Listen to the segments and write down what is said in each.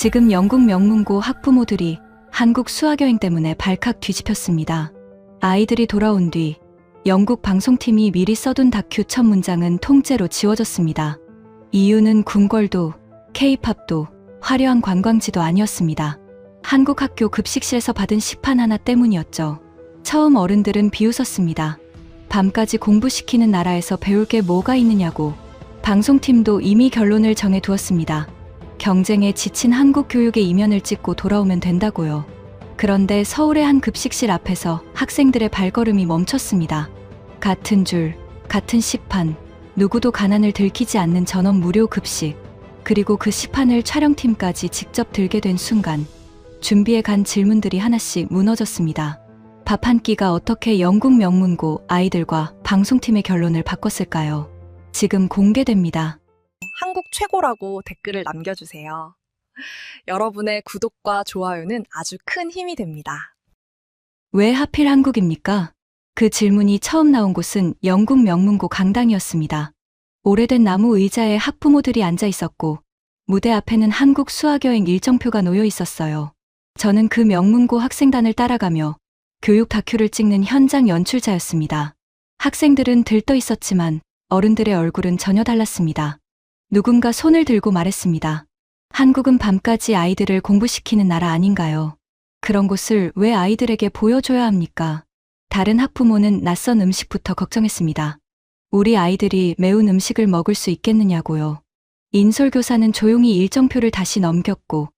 지금 영국 명문고 학부모들이 한국 수학여행 때문에 발칵 뒤집혔습니다. 아이들이 돌아온 뒤 영국 방송팀이 미리 써둔 다큐 첫 문장은 통째로 지워졌습니다. 이유는 궁궐도 K-팝도 화려한 관광지도 아니었습니다. 한국 학교 급식실에서 받은 식판 하나 때문이었죠. 처음 어른들은 비웃었습니다. 밤까지 공부시키는 나라에서 배울 게 뭐가 있느냐고. 방송팀도 이미 결론을 정해두었습니다. 경쟁에 지친 한국 교육의 이면을 찍고 돌아오면 된다고요. 그런데 서울의 한 급식실 앞에서 학생들의 발걸음이 멈췄습니다. 같은 줄, 같은 식판, 누구도 가난을 들키지 않는 전원 무료 급식, 그리고 그 식판을 촬영팀까지 직접 들게 된 순간 준비해 간 질문들이 하나씩 무너졌습니다. 밥 한 끼가 어떻게 영국 명문고 아이들과 방송팀의 결론을 바꿨을까요? 지금 공개됩니다. 한국 최고라고 댓글을 남겨주세요. 여러분의 구독과 좋아요는 아주 큰 힘이 됩니다. 왜 하필 한국입니까? 그 질문이 처음 나온 곳은 영국 명문고 강당이었습니다. 오래된 나무 의자에 학부모들이 앉아 있었고 무대 앞에는 한국 수학여행 일정표가 놓여 있었어요. 저는 그 명문고 학생단을 따라가며 교육 다큐를 찍는 현장 연출자였습니다. 학생들은 들떠 있었지만 어른들의 얼굴은 전혀 달랐습니다. 누군가 손을 들고 말했습니다. 한국은 밤까지 아이들을 공부시키는 나라 아닌가요? 그런 곳을 왜 아이들에게 보여줘야 합니까? 다른 학부모는 낯선 음식부터 걱정했습니다. 우리 아이들이 매운 음식을 먹을 수 있겠느냐고요. 인솔교사는 조용히 일정표를 다시 넘겼고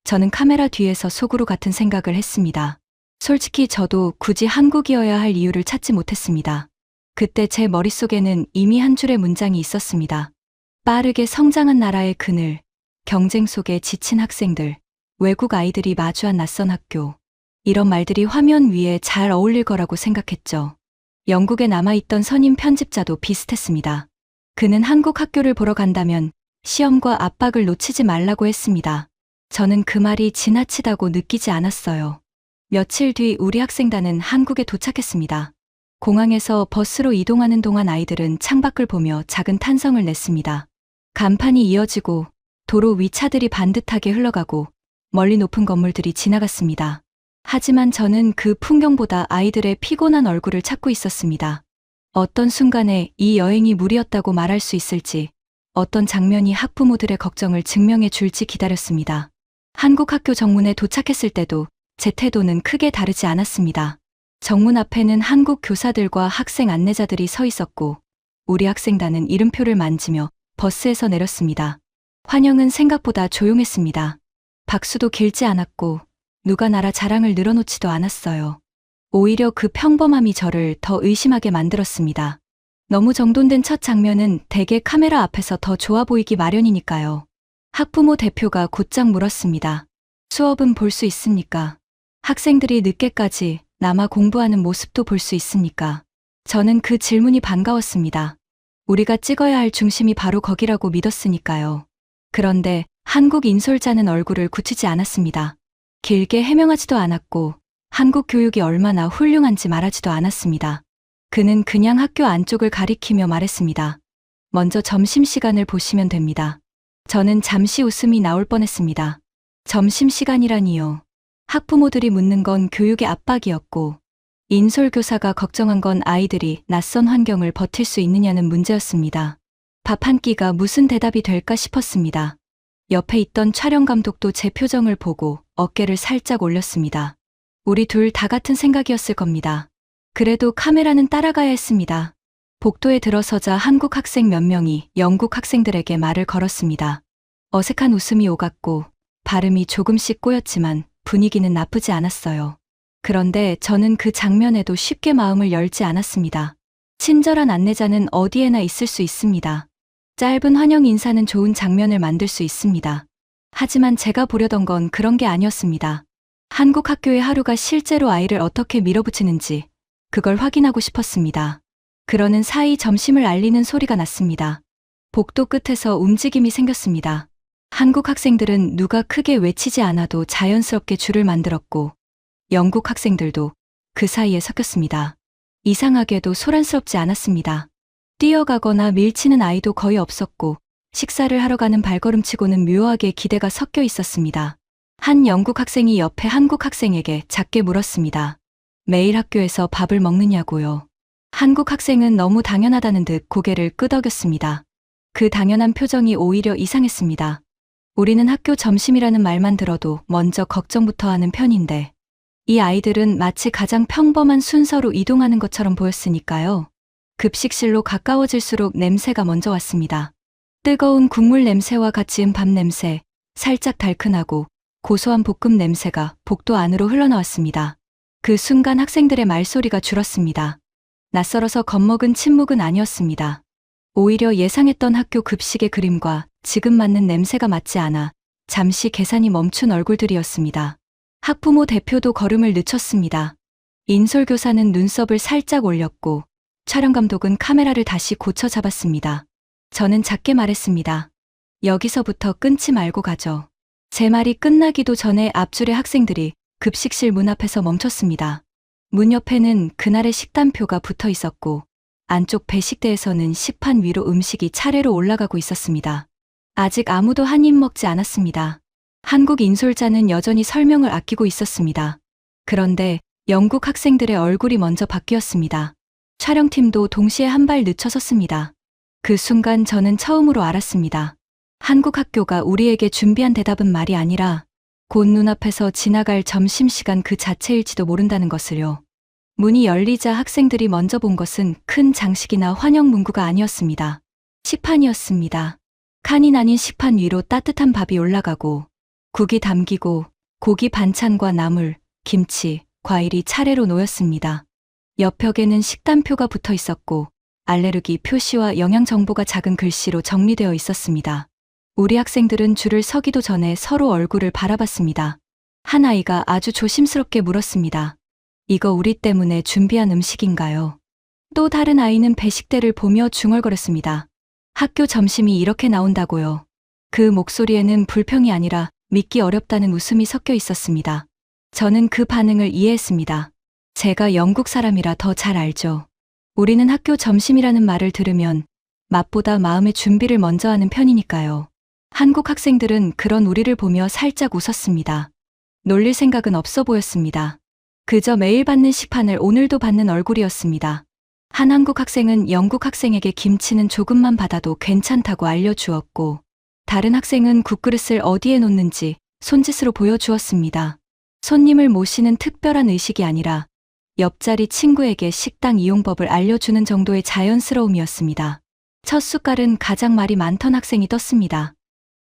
저는 카메라 뒤에서 속으로 같은 생각을 했습니다. 솔직히 저도 굳이 한국이어야 할 이유를 찾지 못했습니다. 그때 제 머릿속에는 이미 한 줄의 문장이 있었습니다. 빠르게 성장한 나라의 그늘, 경쟁 속에 지친 학생들, 외국 아이들이 마주한 낯선 학교. 이런 말들이 화면 위에 잘 어울릴 거라고 생각했죠. 영국에 남아있던 선임 편집자도 비슷했습니다. 그는 한국 학교를 보러 간다면 시험과 압박을 놓치지 말라고 했습니다. 저는 그 말이 지나치다고 느끼지 않았어요. 며칠 뒤 우리 학생단은 한국에 도착했습니다. 공항에서 버스로 이동하는 동안 아이들은 창밖을 보며 작은 탄성을 냈습니다. 간판이 이어지고 도로 위 차들이 반듯하게 흘러가고 멀리 높은 건물들이 지나갔습니다. 하지만 저는 그 풍경보다 아이들의 피곤한 얼굴을 찾고 있었습니다. 어떤 순간에 이 여행이 무리였다고 말할 수 있을지, 어떤 장면이 학부모들의 걱정을 증명해 줄지 기다렸습니다. 한국 학교 정문에 도착했을 때도 제 태도는 크게 다르지 않았습니다. 정문 앞에는 한국 교사들과 학생 안내자들이 서 있었고 우리 학생단은 이름표를 만지며 버스에서 내렸습니다. 환영은 생각보다 조용했습니다. 박수도 길지 않았고 누가 나라 자랑을 늘어놓지도 않았어요. 오히려 그 평범함이 저를 더 의심하게 만들었습니다. 너무 정돈된 첫 장면은 대개 카메라 앞에서 더 좋아 보이기 마련이니까요. 학부모 대표가 곧장 물었습니다. 수업은 볼 수 있습니까? 학생들이 늦게까지 남아 공부하는 모습도 볼 수 있습니까? 저는 그 질문이 반가웠습니다. 우리가 찍어야 할 중심이 바로 거기라고 믿었으니까요. 그런데 한국 인솔자는 얼굴을 굳히지 않았습니다. 길게 해명하지도 않았고 한국 교육이 얼마나 훌륭한지 말하지도 않았습니다. 그는 그냥 학교 안쪽을 가리키며 말했습니다. 먼저 점심시간을 보시면 됩니다. 저는 잠시 웃음이 나올 뻔했습니다. 점심시간이라니요. 학부모들이 묻는 건 교육의 압박이었고 인솔교사가 걱정한 건 아이들이 낯선 환경을 버틸 수 있느냐는 문제였습니다. 밥 한 끼가 무슨 대답이 될까 싶었습니다. 옆에 있던 촬영감독도 제 표정을 보고 어깨를 살짝 올렸습니다. 우리 둘 다 같은 생각이었을 겁니다. 그래도 카메라는 따라가야 했습니다. 복도에 들어서자 한국 학생 몇 명이 영국 학생들에게 말을 걸었습니다. 어색한 웃음이 오갔고 발음이 조금씩 꼬였지만 분위기는 나쁘지 않았어요. 그런데 저는 그 장면에도 쉽게 마음을 열지 않았습니다. 친절한 안내자는 어디에나 있을 수 있습니다. 짧은 환영 인사는 좋은 장면을 만들 수 있습니다. 하지만 제가 보려던 건 그런 게 아니었습니다. 한국 학교의 하루가 실제로 아이를 어떻게 밀어붙이는지 그걸 확인하고 싶었습니다. 그러는 사이 점심을 알리는 소리가 났습니다. 복도 끝에서 움직임이 생겼습니다. 한국 학생들은 누가 크게 외치지 않아도 자연스럽게 줄을 만들었고 영국 학생들도 그 사이에 섞였습니다. 이상하게도 소란스럽지 않았습니다. 뛰어가거나 밀치는 아이도 거의 없었고 식사를 하러 가는 발걸음치고는 묘하게 기대가 섞여 있었습니다. 한 영국 학생이 옆에 한국 학생에게 작게 물었습니다. 매일 학교에서 밥을 먹느냐고요. 한국 학생은 너무 당연하다는 듯 고개를 끄덕였습니다. 그 당연한 표정이 오히려 이상했습니다. 우리는 학교 점심이라는 말만 들어도 먼저 걱정부터 하는 편인데 이 아이들은 마치 가장 평범한 순서로 이동하는 것처럼 보였으니까요. 급식실로 가까워질수록 냄새가 먼저 왔습니다. 뜨거운 국물 냄새와 같이 밥 냄새, 살짝 달큰하고 고소한 볶음 냄새가 복도 안으로 흘러나왔습니다. 그 순간 학생들의 말소리가 줄었습니다. 낯설어서 겁먹은 침묵은 아니었습니다. 오히려 예상했던 학교 급식의 그림과 지금 맞는 냄새가 맞지 않아 잠시 계산이 멈춘 얼굴들이었습니다. 학부모 대표도 걸음을 늦췄습니다. 인솔교사는 눈썹을 살짝 올렸고 촬영감독은 카메라를 다시 고쳐 잡았습니다. 저는 작게 말했습니다. 여기서부터 끊지 말고 가죠. 제 말이 끝나기도 전에 앞줄의 학생들이 급식실 문 앞에서 멈췄습니다. 문 옆에는 그날의 식단표가 붙어 있었고 안쪽 배식대에서는 식판 위로 음식이 차례로 올라가고 있었습니다. 아직 아무도 한 입 먹지 않았습니다. 한국 인솔자는 여전히 설명을 아끼고 있었습니다. 그런데 영국 학생들의 얼굴이 먼저 바뀌었습니다. 촬영팀도 동시에 한 발 늦춰섰습니다. 그 순간 저는 처음으로 알았습니다. 한국 학교가 우리에게 준비한 대답은 말이 아니라 곧 눈앞에서 지나갈 점심시간 그 자체일지도 모른다는 것을요. 문이 열리자 학생들이 먼저 본 것은 큰 장식이나 환영 문구가 아니었습니다. 식판이었습니다. 칸이 나뉜 식판 위로 따뜻한 밥이 올라가고 국이 담기고 고기 반찬과 나물, 김치, 과일이 차례로 놓였습니다. 옆 벽에는 식단표가 붙어 있었고 알레르기 표시와 영양 정보가 작은 글씨로 정리되어 있었습니다. 우리 학생들은 줄을 서기도 전에 서로 얼굴을 바라봤습니다. 한 아이가 아주 조심스럽게 물었습니다. 이거 우리 때문에 준비한 음식인가요? 또 다른 아이는 배식대를 보며 중얼거렸습니다. 학교 점심이 이렇게 나온다고요. 그 목소리에는 불평이 아니라 믿기 어렵다는 웃음이 섞여 있었습니다. 저는 그 반응을 이해했습니다. 제가 영국 사람이라 더 잘 알죠. 우리는 학교 점심이라는 말을 들으면 맛보다 마음의 준비를 먼저 하는 편이니까요. 한국 학생들은 그런 우리를 보며 살짝 웃었습니다. 놀릴 생각은 없어 보였습니다. 그저 매일 받는 식판을 오늘도 받는 얼굴이었습니다. 한 한국 학생은 영국 학생에게 김치는 조금만 받아도 괜찮다고 알려주었고 다른 학생은 국그릇을 어디에 놓는지 손짓으로 보여주었습니다. 손님을 모시는 특별한 의식이 아니라 옆자리 친구에게 식당 이용법을 알려주는 정도의 자연스러움이었습니다. 첫 숟갈은 가장 말이 많던 학생이 떴습니다.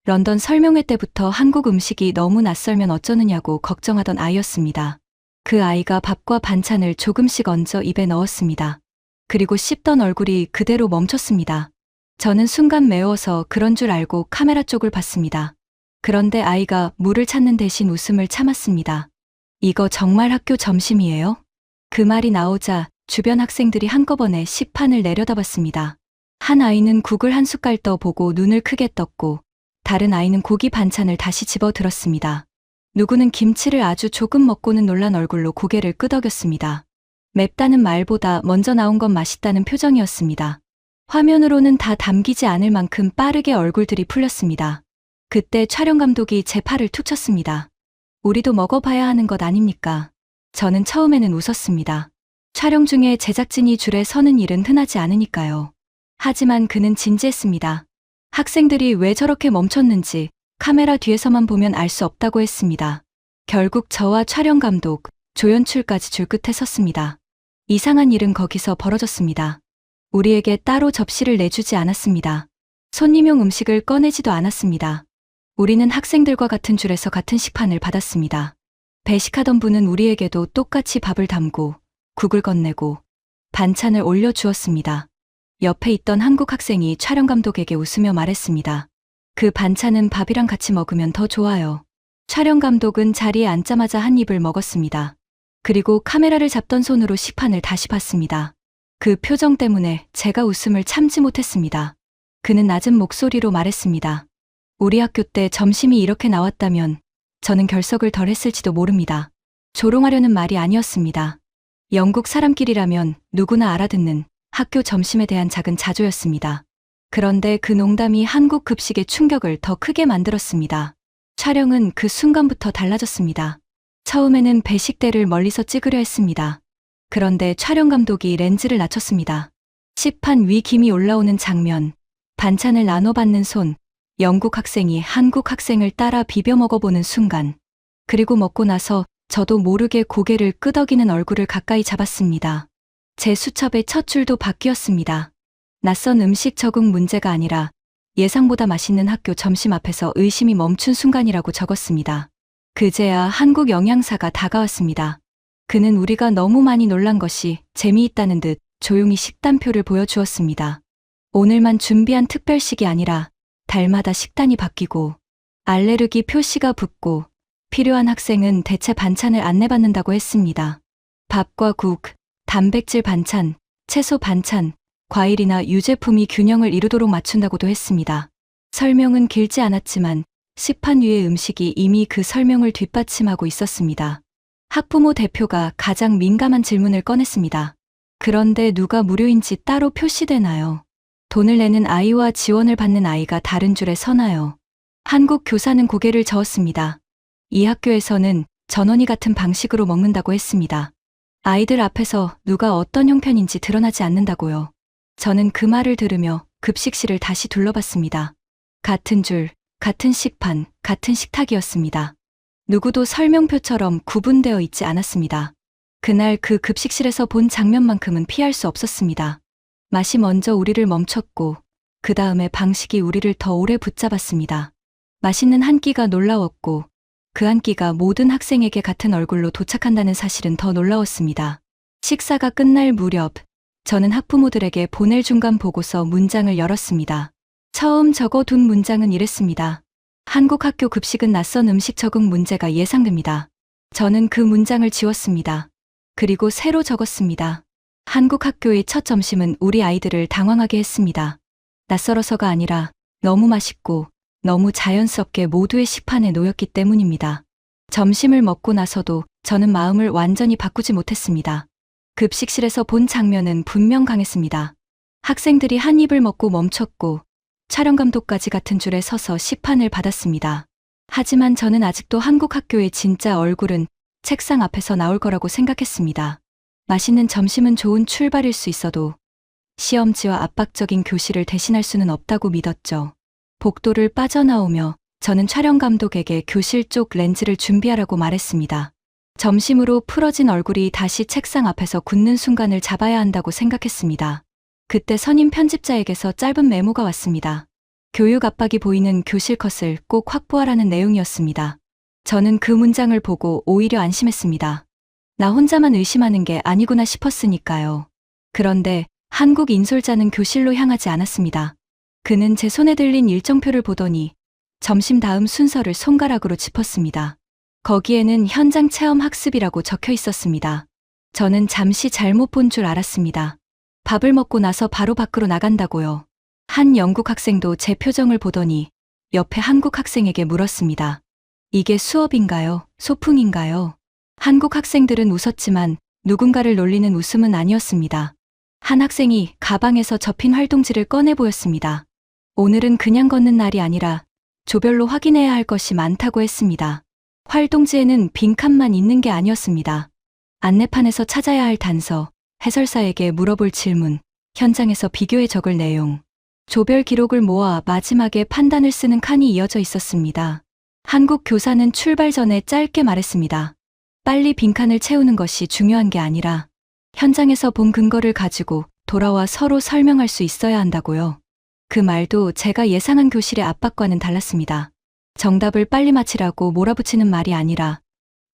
런던 설명회 때부터 한국 음식이 너무 낯설면 어쩌느냐고 걱정하던 아이였습니다. 그 아이가 밥과 반찬을 조금씩 얹어 입에 넣었습니다. 그리고 씹던 얼굴이 그대로 멈췄습니다. 저는 순간 매워서 그런 줄 알고 카메라 쪽을 봤습니다. 그런데 아이가 물을 찾는 대신 웃음을 참았습니다. 이거 정말 학교 점심이에요? 그 말이 나오자 주변 학생들이 한꺼번에 식판을 내려다봤습니다. 한 아이는 국을 한 숟갈 떠보고 눈을 크게 떴고 다른 아이는 고기 반찬을 다시 집어 들었습니다. 누구는 김치를 아주 조금 먹고는 놀란 얼굴로 고개를 끄덕였습니다. 맵다는 말보다 먼저 나온 건 맛있다는 표정이었습니다. 화면으로는 다 담기지 않을 만큼 빠르게 얼굴들이 풀렸습니다. 그때 촬영 감독이 제 팔을 툭 쳤습니다. 우리도 먹어봐야 하는 것 아닙니까? 저는 처음에는 웃었습니다. 촬영 중에 제작진이 줄에 서는 일은 흔하지 않으니까요. 하지만 그는 진지했습니다. 학생들이 왜 저렇게 멈췄는지 카메라 뒤에서만 보면 알 수 없다고 했습니다. 결국 저와 촬영 감독, 조연출까지 줄끝에 섰습니다. 이상한 일은 거기서 벌어졌습니다. 우리에게 따로 접시를 내주지 않았습니다. 손님용 음식을 꺼내지도 않았습니다. 우리는 학생들과 같은 줄에서 같은 식판을 받았습니다. 배식하던 분은 우리에게도 똑같이 밥을 담고 국을 건네고 반찬을 올려주었습니다. 옆에 있던 한국 학생이 촬영 감독에게 웃으며 말했습니다. 그 반찬은 밥이랑 같이 먹으면 더 좋아요. 촬영 감독은 자리에 앉자마자 한 입을 먹었습니다. 그리고 카메라를 잡던 손으로 식판을 다시 봤습니다. 그 표정 때문에 제가 웃음을 참지 못했습니다. 그는 낮은 목소리로 말했습니다. 우리 학교 때 점심이 이렇게 나왔다면 저는 결석을 덜 했을지도 모릅니다. 조롱하려는 말이 아니었습니다. 영국 사람끼리라면 누구나 알아듣는 학교 점심에 대한 작은 자조였습니다. 그런데 그 농담이 한국 급식의 충격을 더 크게 만들었습니다. 촬영은 그 순간부터 달라졌습니다. 처음에는 배식대를 멀리서 찍으려 했습니다. 그런데 촬영 감독이 렌즈를 낮췄습니다. 식판 위 김이 올라오는 장면, 반찬을 나눠 받는 손, 영국 학생이 한국 학생을 따라 비벼 먹어보는 순간, 그리고 먹고 나서 저도 모르게 고개를 끄덕이는 얼굴을 가까이 잡았습니다. 제 수첩의 첫 줄도 바뀌었습니다. 낯선 음식 적응 문제가 아니라 예상보다 맛있는 학교 점심 앞에서 의심이 멈춘 순간이라고 적었습니다. 그제야 한국 영양사가 다가왔습니다. 그는 우리가 너무 많이 놀란 것이 재미있다는 듯 조용히 식단표를 보여주었습니다. 오늘만 준비한 특별식이 아니라 달마다 식단이 바뀌고 알레르기 표시가 붙고 필요한 학생은 대체 반찬을 안내받는다고 했습니다. 밥과 국, 단백질 반찬, 채소 반찬, 과일이나 유제품이 균형을 이루도록 맞춘다고도 했습니다. 설명은 길지 않았지만 식판 위의 음식이 이미 그 설명을 뒷받침하고 있었습니다. 학부모 대표가 가장 민감한 질문을 꺼냈습니다. 그런데 누가 무료인지 따로 표시되나요? 돈을 내는 아이와 지원을 받는 아이가 다른 줄에 서나요? 한국 교사는 고개를 저었습니다. 이 학교에서는 전원이 같은 방식으로 먹는다고 했습니다. 아이들 앞에서 누가 어떤 형편인지 드러나지 않는다고요. 저는 그 말을 들으며 급식실을 다시 둘러봤습니다. 같은 줄, 같은 식판, 같은 식탁이었습니다. 누구도 설명표처럼 구분되어 있지 않았습니다. 그날 그 급식실에서 본 장면만큼은 피할 수 없었습니다. 맛이 먼저 우리를 멈췄고 그 다음에 방식이 우리를 더 오래 붙잡았습니다. 맛있는 한 끼가 놀라웠고 그 한 끼가 모든 학생에게 같은 얼굴로 도착한다는 사실은 더 놀라웠습니다. 식사가 끝날 무렵 저는 학부모들에게 보낼 중간 보고서 문장을 열었습니다. 처음 적어둔 문장은 이랬습니다. 한국 학교 급식은 낯선 음식 적응 문제가 예상됩니다. 저는 그 문장을 지웠습니다. 그리고 새로 적었습니다. 한국 학교의 첫 점심은 우리 아이들을 당황하게 했습니다. 낯설어서가 아니라 너무 맛있고 너무 자연스럽게 모두의 식판에 놓였기 때문입니다. 점심을 먹고 나서도 저는 마음을 완전히 바꾸지 못했습니다. 급식실에서 본 장면은 분명 강했습니다. 학생들이 한 입을 먹고 멈췄고 촬영 감독까지 같은 줄에 서서 식판을 받았습니다. 하지만 저는 아직도 한국 학교의 진짜 얼굴은 책상 앞에서 나올 거라고 생각했습니다. 맛있는 점심은 좋은 출발일 수 있어도 시험지와 압박적인 교실을 대신할 수는 없다고 믿었죠. 복도를 빠져나오며 저는 촬영 감독에게 교실 쪽 렌즈를 준비하라고 말했습니다. 점심으로 풀어진 얼굴이 다시 책상 앞에서 굳는 순간을 잡아야 한다고 생각했습니다. 그때 선임 편집자에게서 짧은 메모가 왔습니다. 교육 압박이 보이는 교실 컷을 꼭 확보하라는 내용이었습니다. 저는 그 문장을 보고 오히려 안심했습니다. 나 혼자만 의심하는 게 아니구나 싶었으니까요. 그런데 한국 인솔자는 교실로 향하지 않았습니다. 그는 제 손에 들린 일정표를 보더니 점심 다음 순서를 손가락으로 짚었습니다. 거기에는 현장 체험 학습이라고 적혀 있었습니다. 저는 잠시 잘못 본 줄 알았습니다. 밥을 먹고 나서 바로 밖으로 나간다고요. 한 영국 학생도 제 표정을 보더니 옆에 한국 학생에게 물었습니다. 이게 수업인가요? 소풍인가요? 한국 학생들은 웃었지만 누군가를 놀리는 웃음은 아니었습니다. 한 학생이 가방에서 접힌 활동지를 꺼내 보였습니다. 오늘은 그냥 걷는 날이 아니라 조별로 확인해야 할 것이 많다고 했습니다. 활동지에는 빈칸만 있는 게 아니었습니다. 안내판에서 찾아야 할 단서, 해설사에게 물어볼 질문, 현장에서 비교해 적을 내용, 조별 기록을 모아 마지막에 판단을 쓰는 칸이 이어져 있었습니다. 한국 교사는 출발 전에 짧게 말했습니다. 빨리 빈칸을 채우는 것이 중요한 게 아니라 현장에서 본 근거를 가지고 돌아와 서로 설명할 수 있어야 한다고요. 그 말도 제가 예상한 교실의 압박과는 달랐습니다. 정답을 빨리 맞히라고 몰아붙이는 말이 아니라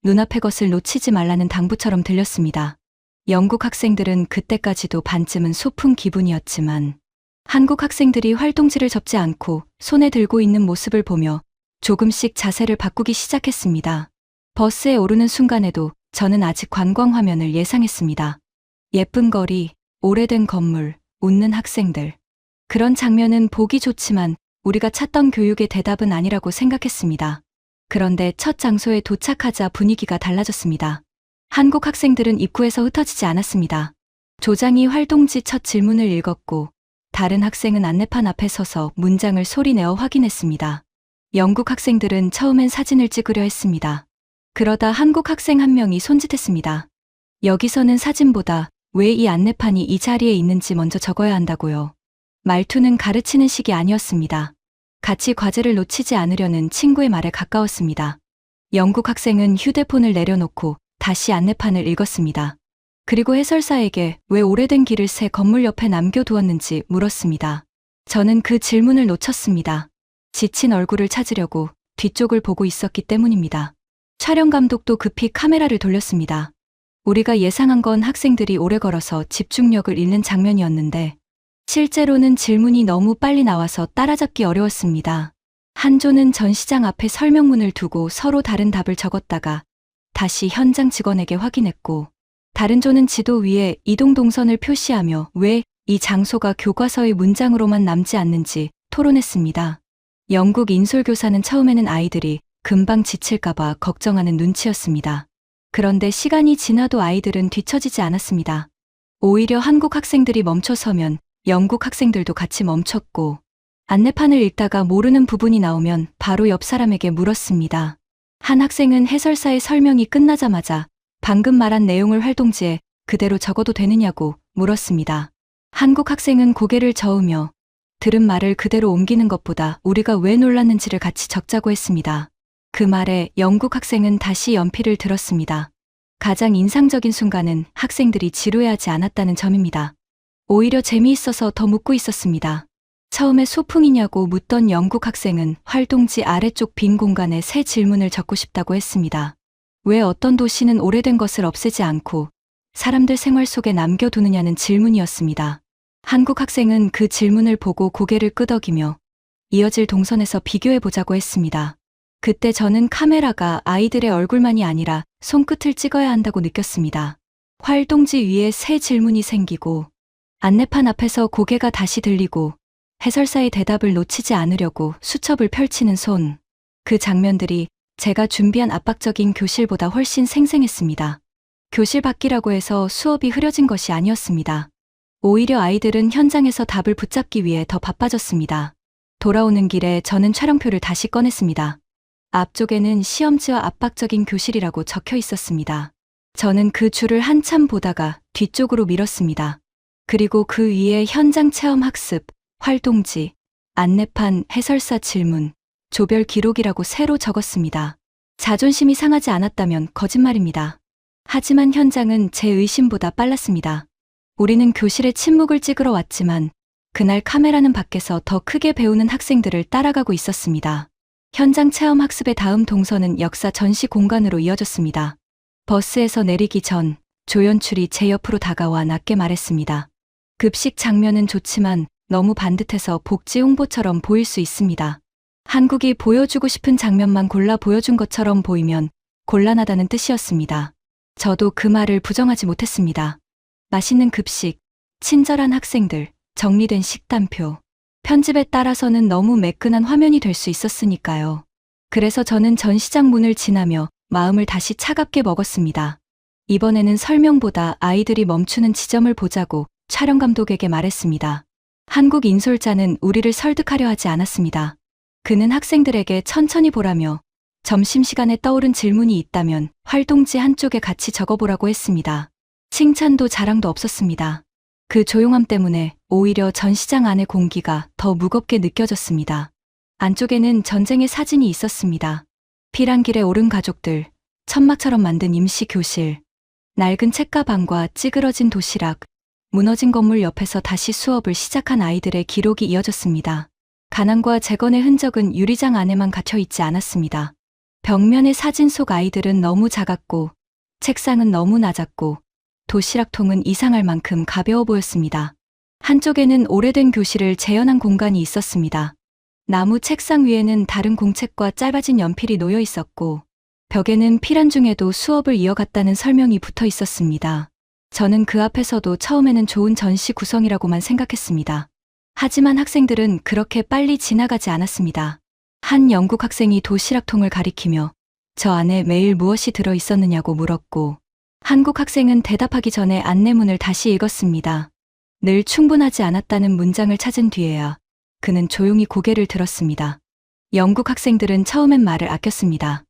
눈앞의 것을 놓치지 말라는 당부처럼 들렸습니다. 영국 학생들은 그때까지도 반쯤은 소풍 기분이었지만 한국 학생들이 활동지를 접지 않고 손에 들고 있는 모습을 보며 조금씩 자세를 바꾸기 시작했습니다. 버스에 오르는 순간에도 저는 아직 관광 화면을 예상했습니다. 예쁜 거리, 오래된 건물, 웃는 학생들. 그런 장면은 보기 좋지만 우리가 찾던 교육의 대답은 아니라고 생각했습니다. 그런데 첫 장소에 도착하자 분위기가 달라졌습니다. 한국 학생들은 입구에서 흩어지지 않았습니다. 조장이 활동지 첫 질문을 읽었고 다른 학생은 안내판 앞에 서서 문장을 소리내어 확인했습니다. 영국 학생들은 처음엔 사진을 찍으려 했습니다. 그러다 한국 학생 한 명이 손짓했습니다. 여기서는 사진보다 왜 이 안내판이 이 자리에 있는지 먼저 적어야 한다고요. 말투는 가르치는 식이 아니었습니다. 같이 과제를 놓치지 않으려는 친구의 말에 가까웠습니다. 영국 학생은 휴대폰을 내려놓고 다시 안내판을 읽었습니다. 그리고 해설사에게 왜 오래된 길을 새 건물 옆에 남겨두었는지 물었습니다. 저는 그 질문을 놓쳤습니다. 지친 얼굴을 찾으려고 뒤쪽을 보고 있었기 때문입니다. 촬영 감독도 급히 카메라를 돌렸습니다. 우리가 예상한 건 학생들이 오래 걸어서 집중력을 잃는 장면이었는데 실제로는 질문이 너무 빨리 나와서 따라잡기 어려웠습니다. 한 조는 전시장 앞에 설명문을 두고 서로 다른 답을 적었다가 다시 현장 직원에게 확인했고, 다른 조는 지도 위에 이동 동선을 표시하며 왜 이 장소가 교과서의 문장으로만 남지 않는지 토론했습니다. 영국 인솔교사는 처음에는 아이들이 금방 지칠까봐 걱정하는 눈치였습니다. 그런데 시간이 지나도 아이들은 뒤처지지 않았습니다. 오히려 한국 학생들이 멈춰서면 영국 학생들도 같이 멈췄고, 안내판을 읽다가 모르는 부분이 나오면 바로 옆 사람에게 물었습니다. 한 학생은 해설사의 설명이 끝나자마자 방금 말한 내용을 활동지에 그대로 적어도 되느냐고 물었습니다. 한국 학생은 고개를 저으며 들은 말을 그대로 옮기는 것보다 우리가 왜 놀랐는지를 같이 적자고 했습니다. 그 말에 영국 학생은 다시 연필을 들었습니다. 가장 인상적인 순간은 학생들이 지루해하지 않았다는 점입니다. 오히려 재미있어서 더 묻고 있었습니다. 처음에 소풍이냐고 묻던 영국 학생은 활동지 아래쪽 빈 공간에 새 질문을 적고 싶다고 했습니다. 왜 어떤 도시는 오래된 것을 없애지 않고 사람들 생활 속에 남겨두느냐는 질문이었습니다. 한국 학생은 그 질문을 보고 고개를 끄덕이며 이어질 동선에서 비교해보자고 했습니다. 그때 저는 카메라가 아이들의 얼굴만이 아니라 손끝을 찍어야 한다고 느꼈습니다. 활동지 위에 새 질문이 생기고 안내판 앞에서 고개가 다시 들리고 해설사의 대답을 놓치지 않으려고 수첩을 펼치는 손. 그 장면들이 제가 준비한 압박적인 교실보다 훨씬 생생했습니다. 교실 밖이라고 해서 수업이 흐려진 것이 아니었습니다. 오히려 아이들은 현장에서 답을 붙잡기 위해 더 바빠졌습니다. 돌아오는 길에 저는 촬영표를 다시 꺼냈습니다. 앞쪽에는 시험지와 압박적인 교실이라고 적혀 있었습니다. 저는 그 줄을 한참 보다가 뒤쪽으로 밀었습니다. 그리고 그 위에 현장 체험 학습, 활동지, 안내판, 해설사 질문, 조별 기록이라고 새로 적었습니다. 자존심이 상하지 않았다면 거짓말입니다. 하지만 현장은 제 의심보다 빨랐습니다. 우리는 교실에 침묵을 찍으러 왔지만 그날 카메라는 밖에서 더 크게 배우는 학생들을 따라가고 있었습니다. 현장 체험 학습의 다음 동선은 역사 전시 공간으로 이어졌습니다. 버스에서 내리기 전 조연출이 제 옆으로 다가와 낮게 말했습니다. 급식 장면은 좋지만 너무 반듯해서 복지 홍보처럼 보일 수 있습니다. 한국이 보여주고 싶은 장면만 골라 보여준 것처럼 보이면 곤란하다는 뜻이었습니다. 저도 그 말을 부정하지 못했습니다. 맛있는 급식, 친절한 학생들, 정리된 식단표, 편집에 따라서는 너무 매끈한 화면이 될 수 있었으니까요. 그래서 저는 전시장 문을 지나며 마음을 다시 차갑게 먹었습니다. 이번에는 설명보다 아이들이 멈추는 지점을 보자고 촬영 감독에게 말했습니다. 한국 인솔자는 우리를 설득하려 하지 않았습니다. 그는 학생들에게 천천히 보라며 점심시간에 떠오른 질문이 있다면 활동지 한쪽에 같이 적어보라고 했습니다. 칭찬도 자랑도 없었습니다. 그 조용함 때문에 오히려 전시장 안의 공기가 더 무겁게 느껴졌습니다. 안쪽에는 전쟁의 사진이 있었습니다. 피란 길에 오른 가족들, 천막처럼 만든 임시 교실, 낡은 책가방과 찌그러진 도시락, 무너진 건물 옆에서 다시 수업을 시작한 아이들의 기록이 이어졌습니다. 가난과 재건의 흔적은 유리장 안에만 갇혀 있지 않았습니다. 벽면의 사진 속 아이들은 너무 작았고, 책상은 너무 낮았고, 도시락통은 이상할 만큼 가벼워 보였습니다. 한쪽에는 오래된 교실을 재현한 공간이 있었습니다. 나무 책상 위에는 다른 공책과 짧아진 연필이 놓여 있었고, 벽에는 피란 중에도 수업을 이어갔다는 설명이 붙어 있었습니다. 저는 그 앞에서도 처음에는 좋은 전시 구성이라고만 생각했습니다. 하지만 학생들은 그렇게 빨리 지나가지 않았습니다. 한 영국 학생이 도시락통을 가리키며 저 안에 매일 무엇이 들어 있었느냐고 물었고, 한국 학생은 대답하기 전에 안내문을 다시 읽었습니다. 늘 충분하지 않았다는 문장을 찾은 뒤에야 그는 조용히 고개를 들었습니다. 영국 학생들은 처음엔 말을 아꼈습니다.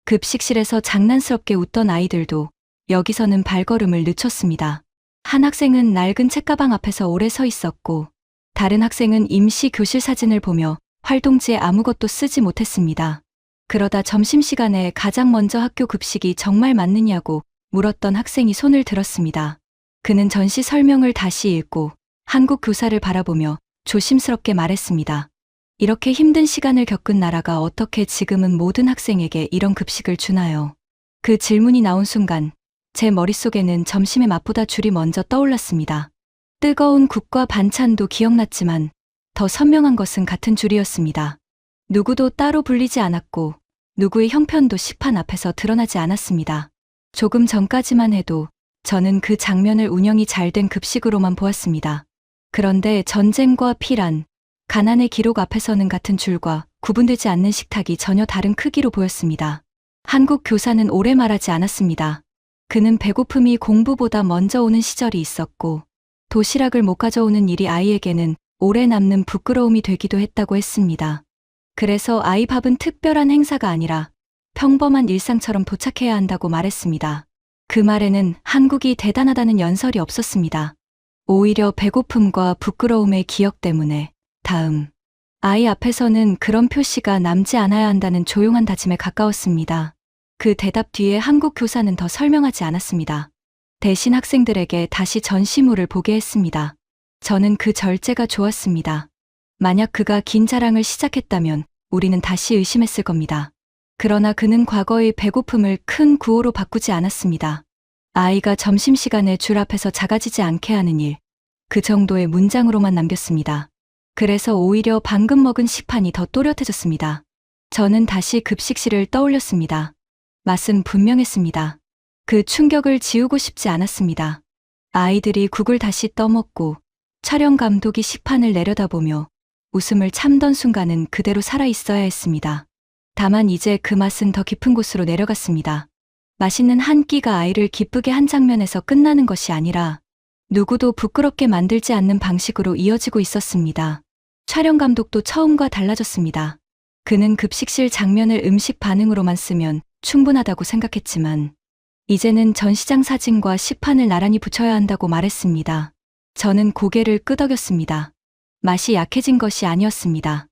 급식실에서 장난스럽게 웃던 아이들도 여기서는 발걸음을 늦췄습니다. 한 학생은 낡은 책가방 앞에서 오래 서 있었고, 다른 학생은 임시 교실 사진을 보며 활동지에 아무것도 쓰지 못했습니다. 그러다 점심시간에 가장 먼저 학교 급식이 정말 맞느냐고 물었던 학생이 손을 들었습니다. 그는 전시 설명을 다시 읽고 한국 교사를 바라보며 조심스럽게 말했습니다. 이렇게 힘든 시간을 겪은 나라가 어떻게 지금은 모든 학생에게 이런 급식을 주나요? 그 질문이 나온 순간 제 머릿속에는 점심의 맛보다 줄이 먼저 떠올랐습니다. 뜨거운 국과 반찬도 기억났지만 더 선명한 것은 같은 줄이었습니다. 누구도 따로 불리지 않았고 누구의 형편도 식판 앞에서 드러나지 않았습니다. 조금 전까지만 해도 저는 그 장면을 운영이 잘 된 급식으로만 보았습니다. 그런데 전쟁과 피란, 가난의 기록 앞에서는 같은 줄과 구분되지 않는 식탁이 전혀 다른 크기로 보였습니다. 한국 교사는 오래 말하지 않았습니다. 그는 배고픔이 공부보다 먼저 오는 시절이 있었고, 도시락을 못 가져오는 일이 아이에게는 오래 남는 부끄러움이 되기도 했다고 했습니다. 그래서 아이 밥은 특별한 행사가 아니라 평범한 일상처럼 도착해야 한다고 말했습니다. 그 말에는 한국이 대단하다는 연설이 없었습니다. 오히려 배고픔과 부끄러움의 기억 때문에 다음 아이 앞에서는 그런 표시가 남지 않아야 한다는 조용한 다짐에 가까웠습니다. 그 대답 뒤에 한국 교사는 더 설명하지 않았습니다. 대신 학생들에게 다시 전시물을 보게 했습니다. 저는 그 절제가 좋았습니다. 만약 그가 긴 자랑을 시작했다면 우리는 다시 의심했을 겁니다. 그러나 그는 과거의 배고픔을 큰 구호로 바꾸지 않았습니다. 아이가 점심시간에 줄 앞에서 작아지지 않게 하는 일, 그 정도의 문장으로만 남겼습니다. 그래서 오히려 방금 먹은 식판이 더 또렷해졌습니다. 저는 다시 급식실을 떠올렸습니다. 맛은 분명했습니다. 그 충격을 지우고 싶지 않았습니다. 아이들이 국을 다시 떠먹고 촬영 감독이 식판을 내려다보며 웃음을 참던 순간은 그대로 살아있어야 했습니다. 다만 이제 그 맛은 더 깊은 곳으로 내려갔습니다. 맛있는 한 끼가 아이를 기쁘게 한 장면에서 끝나는 것이 아니라 누구도 부끄럽게 만들지 않는 방식으로 이어지고 있었습니다. 촬영 감독도 처음과 달라졌습니다. 그는 급식실 장면을 음식 반응으로만 쓰면 충분하다고 생각했지만 이제는 전시장 사진과 식판을 나란히 붙여야 한다고 말했습니다. 저는 고개를 끄덕였습니다. 맛이 약해진 것이 아니었습니다.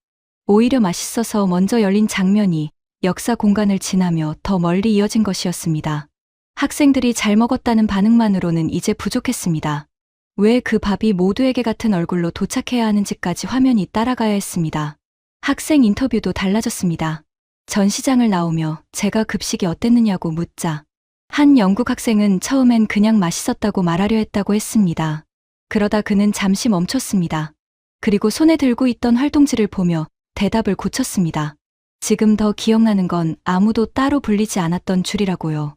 오히려 맛있어서 먼저 열린 장면이 역사 공간을 지나며 더 멀리 이어진 것이었습니다. 학생들이 잘 먹었다는 반응만으로는 이제 부족했습니다. 왜 그 밥이 모두에게 같은 얼굴로 도착해야 하는지까지 화면이 따라가야 했습니다. 학생 인터뷰도 달라졌습니다. 전시장을 나오며 제가 급식이 어땠느냐고 묻자 한 영국 학생은 처음엔 그냥 맛있었다고 말하려 했다고 했습니다. 그러다 그는 잠시 멈췄습니다. 그리고 손에 들고 있던 활동지를 보며 대답을 고쳤습니다. 지금 더 기억나는 건 아무도 따로 불리지 않았던 줄이라고요.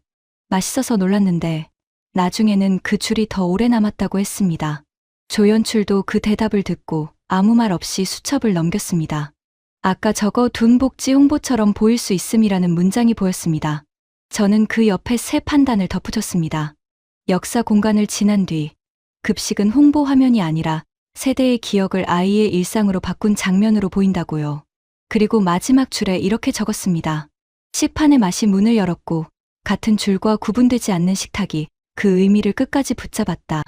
맛있어서 놀랐는데 나중에는 그 줄이 더 오래 남았다고 했습니다. 조연출도 그 대답을 듣고 아무 말 없이 수첩을 넘겼습니다. 아까 적어둔 복지 홍보처럼 보일 수 있음이라는 문장이 보였습니다. 저는 그 옆에 새 판단을 덧붙였습니다. 역사 공간을 지난 뒤 급식은 홍보 화면이 아니라 세대의 기억을 아이의 일상으로 바꾼 장면으로 보인다고요. 그리고 마지막 줄에 이렇게 적었습니다. 식판의 맛이 문을 열었고 같은 줄과 구분되지 않는 식탁이 그 의미를 끝까지 붙잡았다.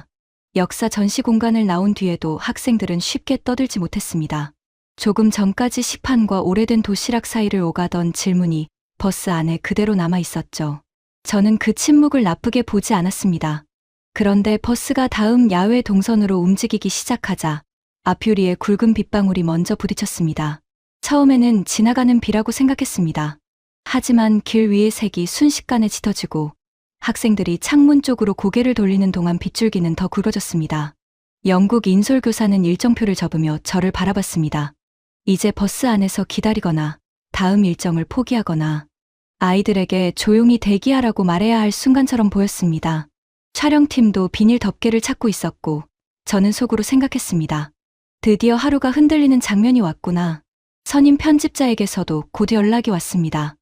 역사 전시 공간을 나온 뒤에도 학생들은 쉽게 떠들지 못했습니다. 조금 전까지 식판과 오래된 도시락 사이를 오가던 질문이 버스 안에 그대로 남아 있었죠. 저는 그 침묵을 나쁘게 보지 않았습니다. 그런데 버스가 다음 야외 동선으로 움직이기 시작하자 앞유리에 굵은 빗방울이 먼저 부딪혔습니다. 처음에는 지나가는 비라고 생각했습니다. 하지만 길 위의 색이 순식간에 짙어지고 학생들이 창문 쪽으로 고개를 돌리는 동안 빗줄기는 더 굵어졌습니다. 영국 인솔교사는 일정표를 접으며 저를 바라봤습니다. 이제 버스 안에서 기다리거나 다음 일정을 포기하거나 아이들에게 조용히 대기하라고 말해야 할 순간처럼 보였습니다. 촬영팀도 비닐 덮개를 찾고 있었고 저는 속으로 생각했습니다. 드디어 하루가 흔들리는 장면이 왔구나. 선임 편집자에게서도 곧 연락이 왔습니다.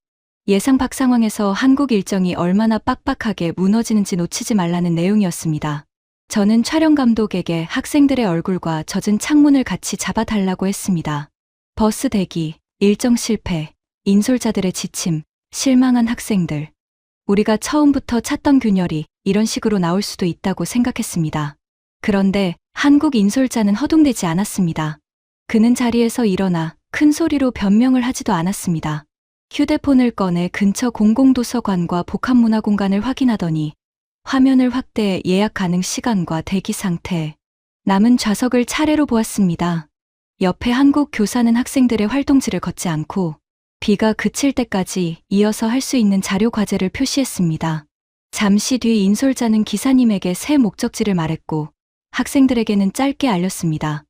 예상 밖 상황에서 한국 일정이 얼마나 빡빡하게 무너지는지 놓치지 말라는 내용이었습니다. 저는 촬영 감독에게 학생들의 얼굴과 젖은 창문을 같이 잡아달라고 했습니다. 버스 대기, 일정 실패, 인솔자들의 지침, 실망한 학생들. 우리가 처음부터 찾던 균열이 이런 식으로 나올 수도 있다고 생각했습니다. 그런데 한국 인솔자는 허둥대지 않았습니다. 그는 자리에서 일어나 큰 소리로 변명을 하지도 않았습니다. 휴대폰을 꺼내 근처 공공도서관과 복합문화공간을 확인하더니 화면을 확대해 예약 가능 시간과 대기 상태, 남은 좌석을 차례로 보았습니다. 옆에 한국 교사는 학생들의 활동지를 걷지 않고 비가 그칠 때까지 이어서 할 수 있는 자료 과제를 표시했습니다. 잠시 뒤 인솔자는 기사님에게 새 목적지를 말했고 학생들에게는 짧게 알렸습니다.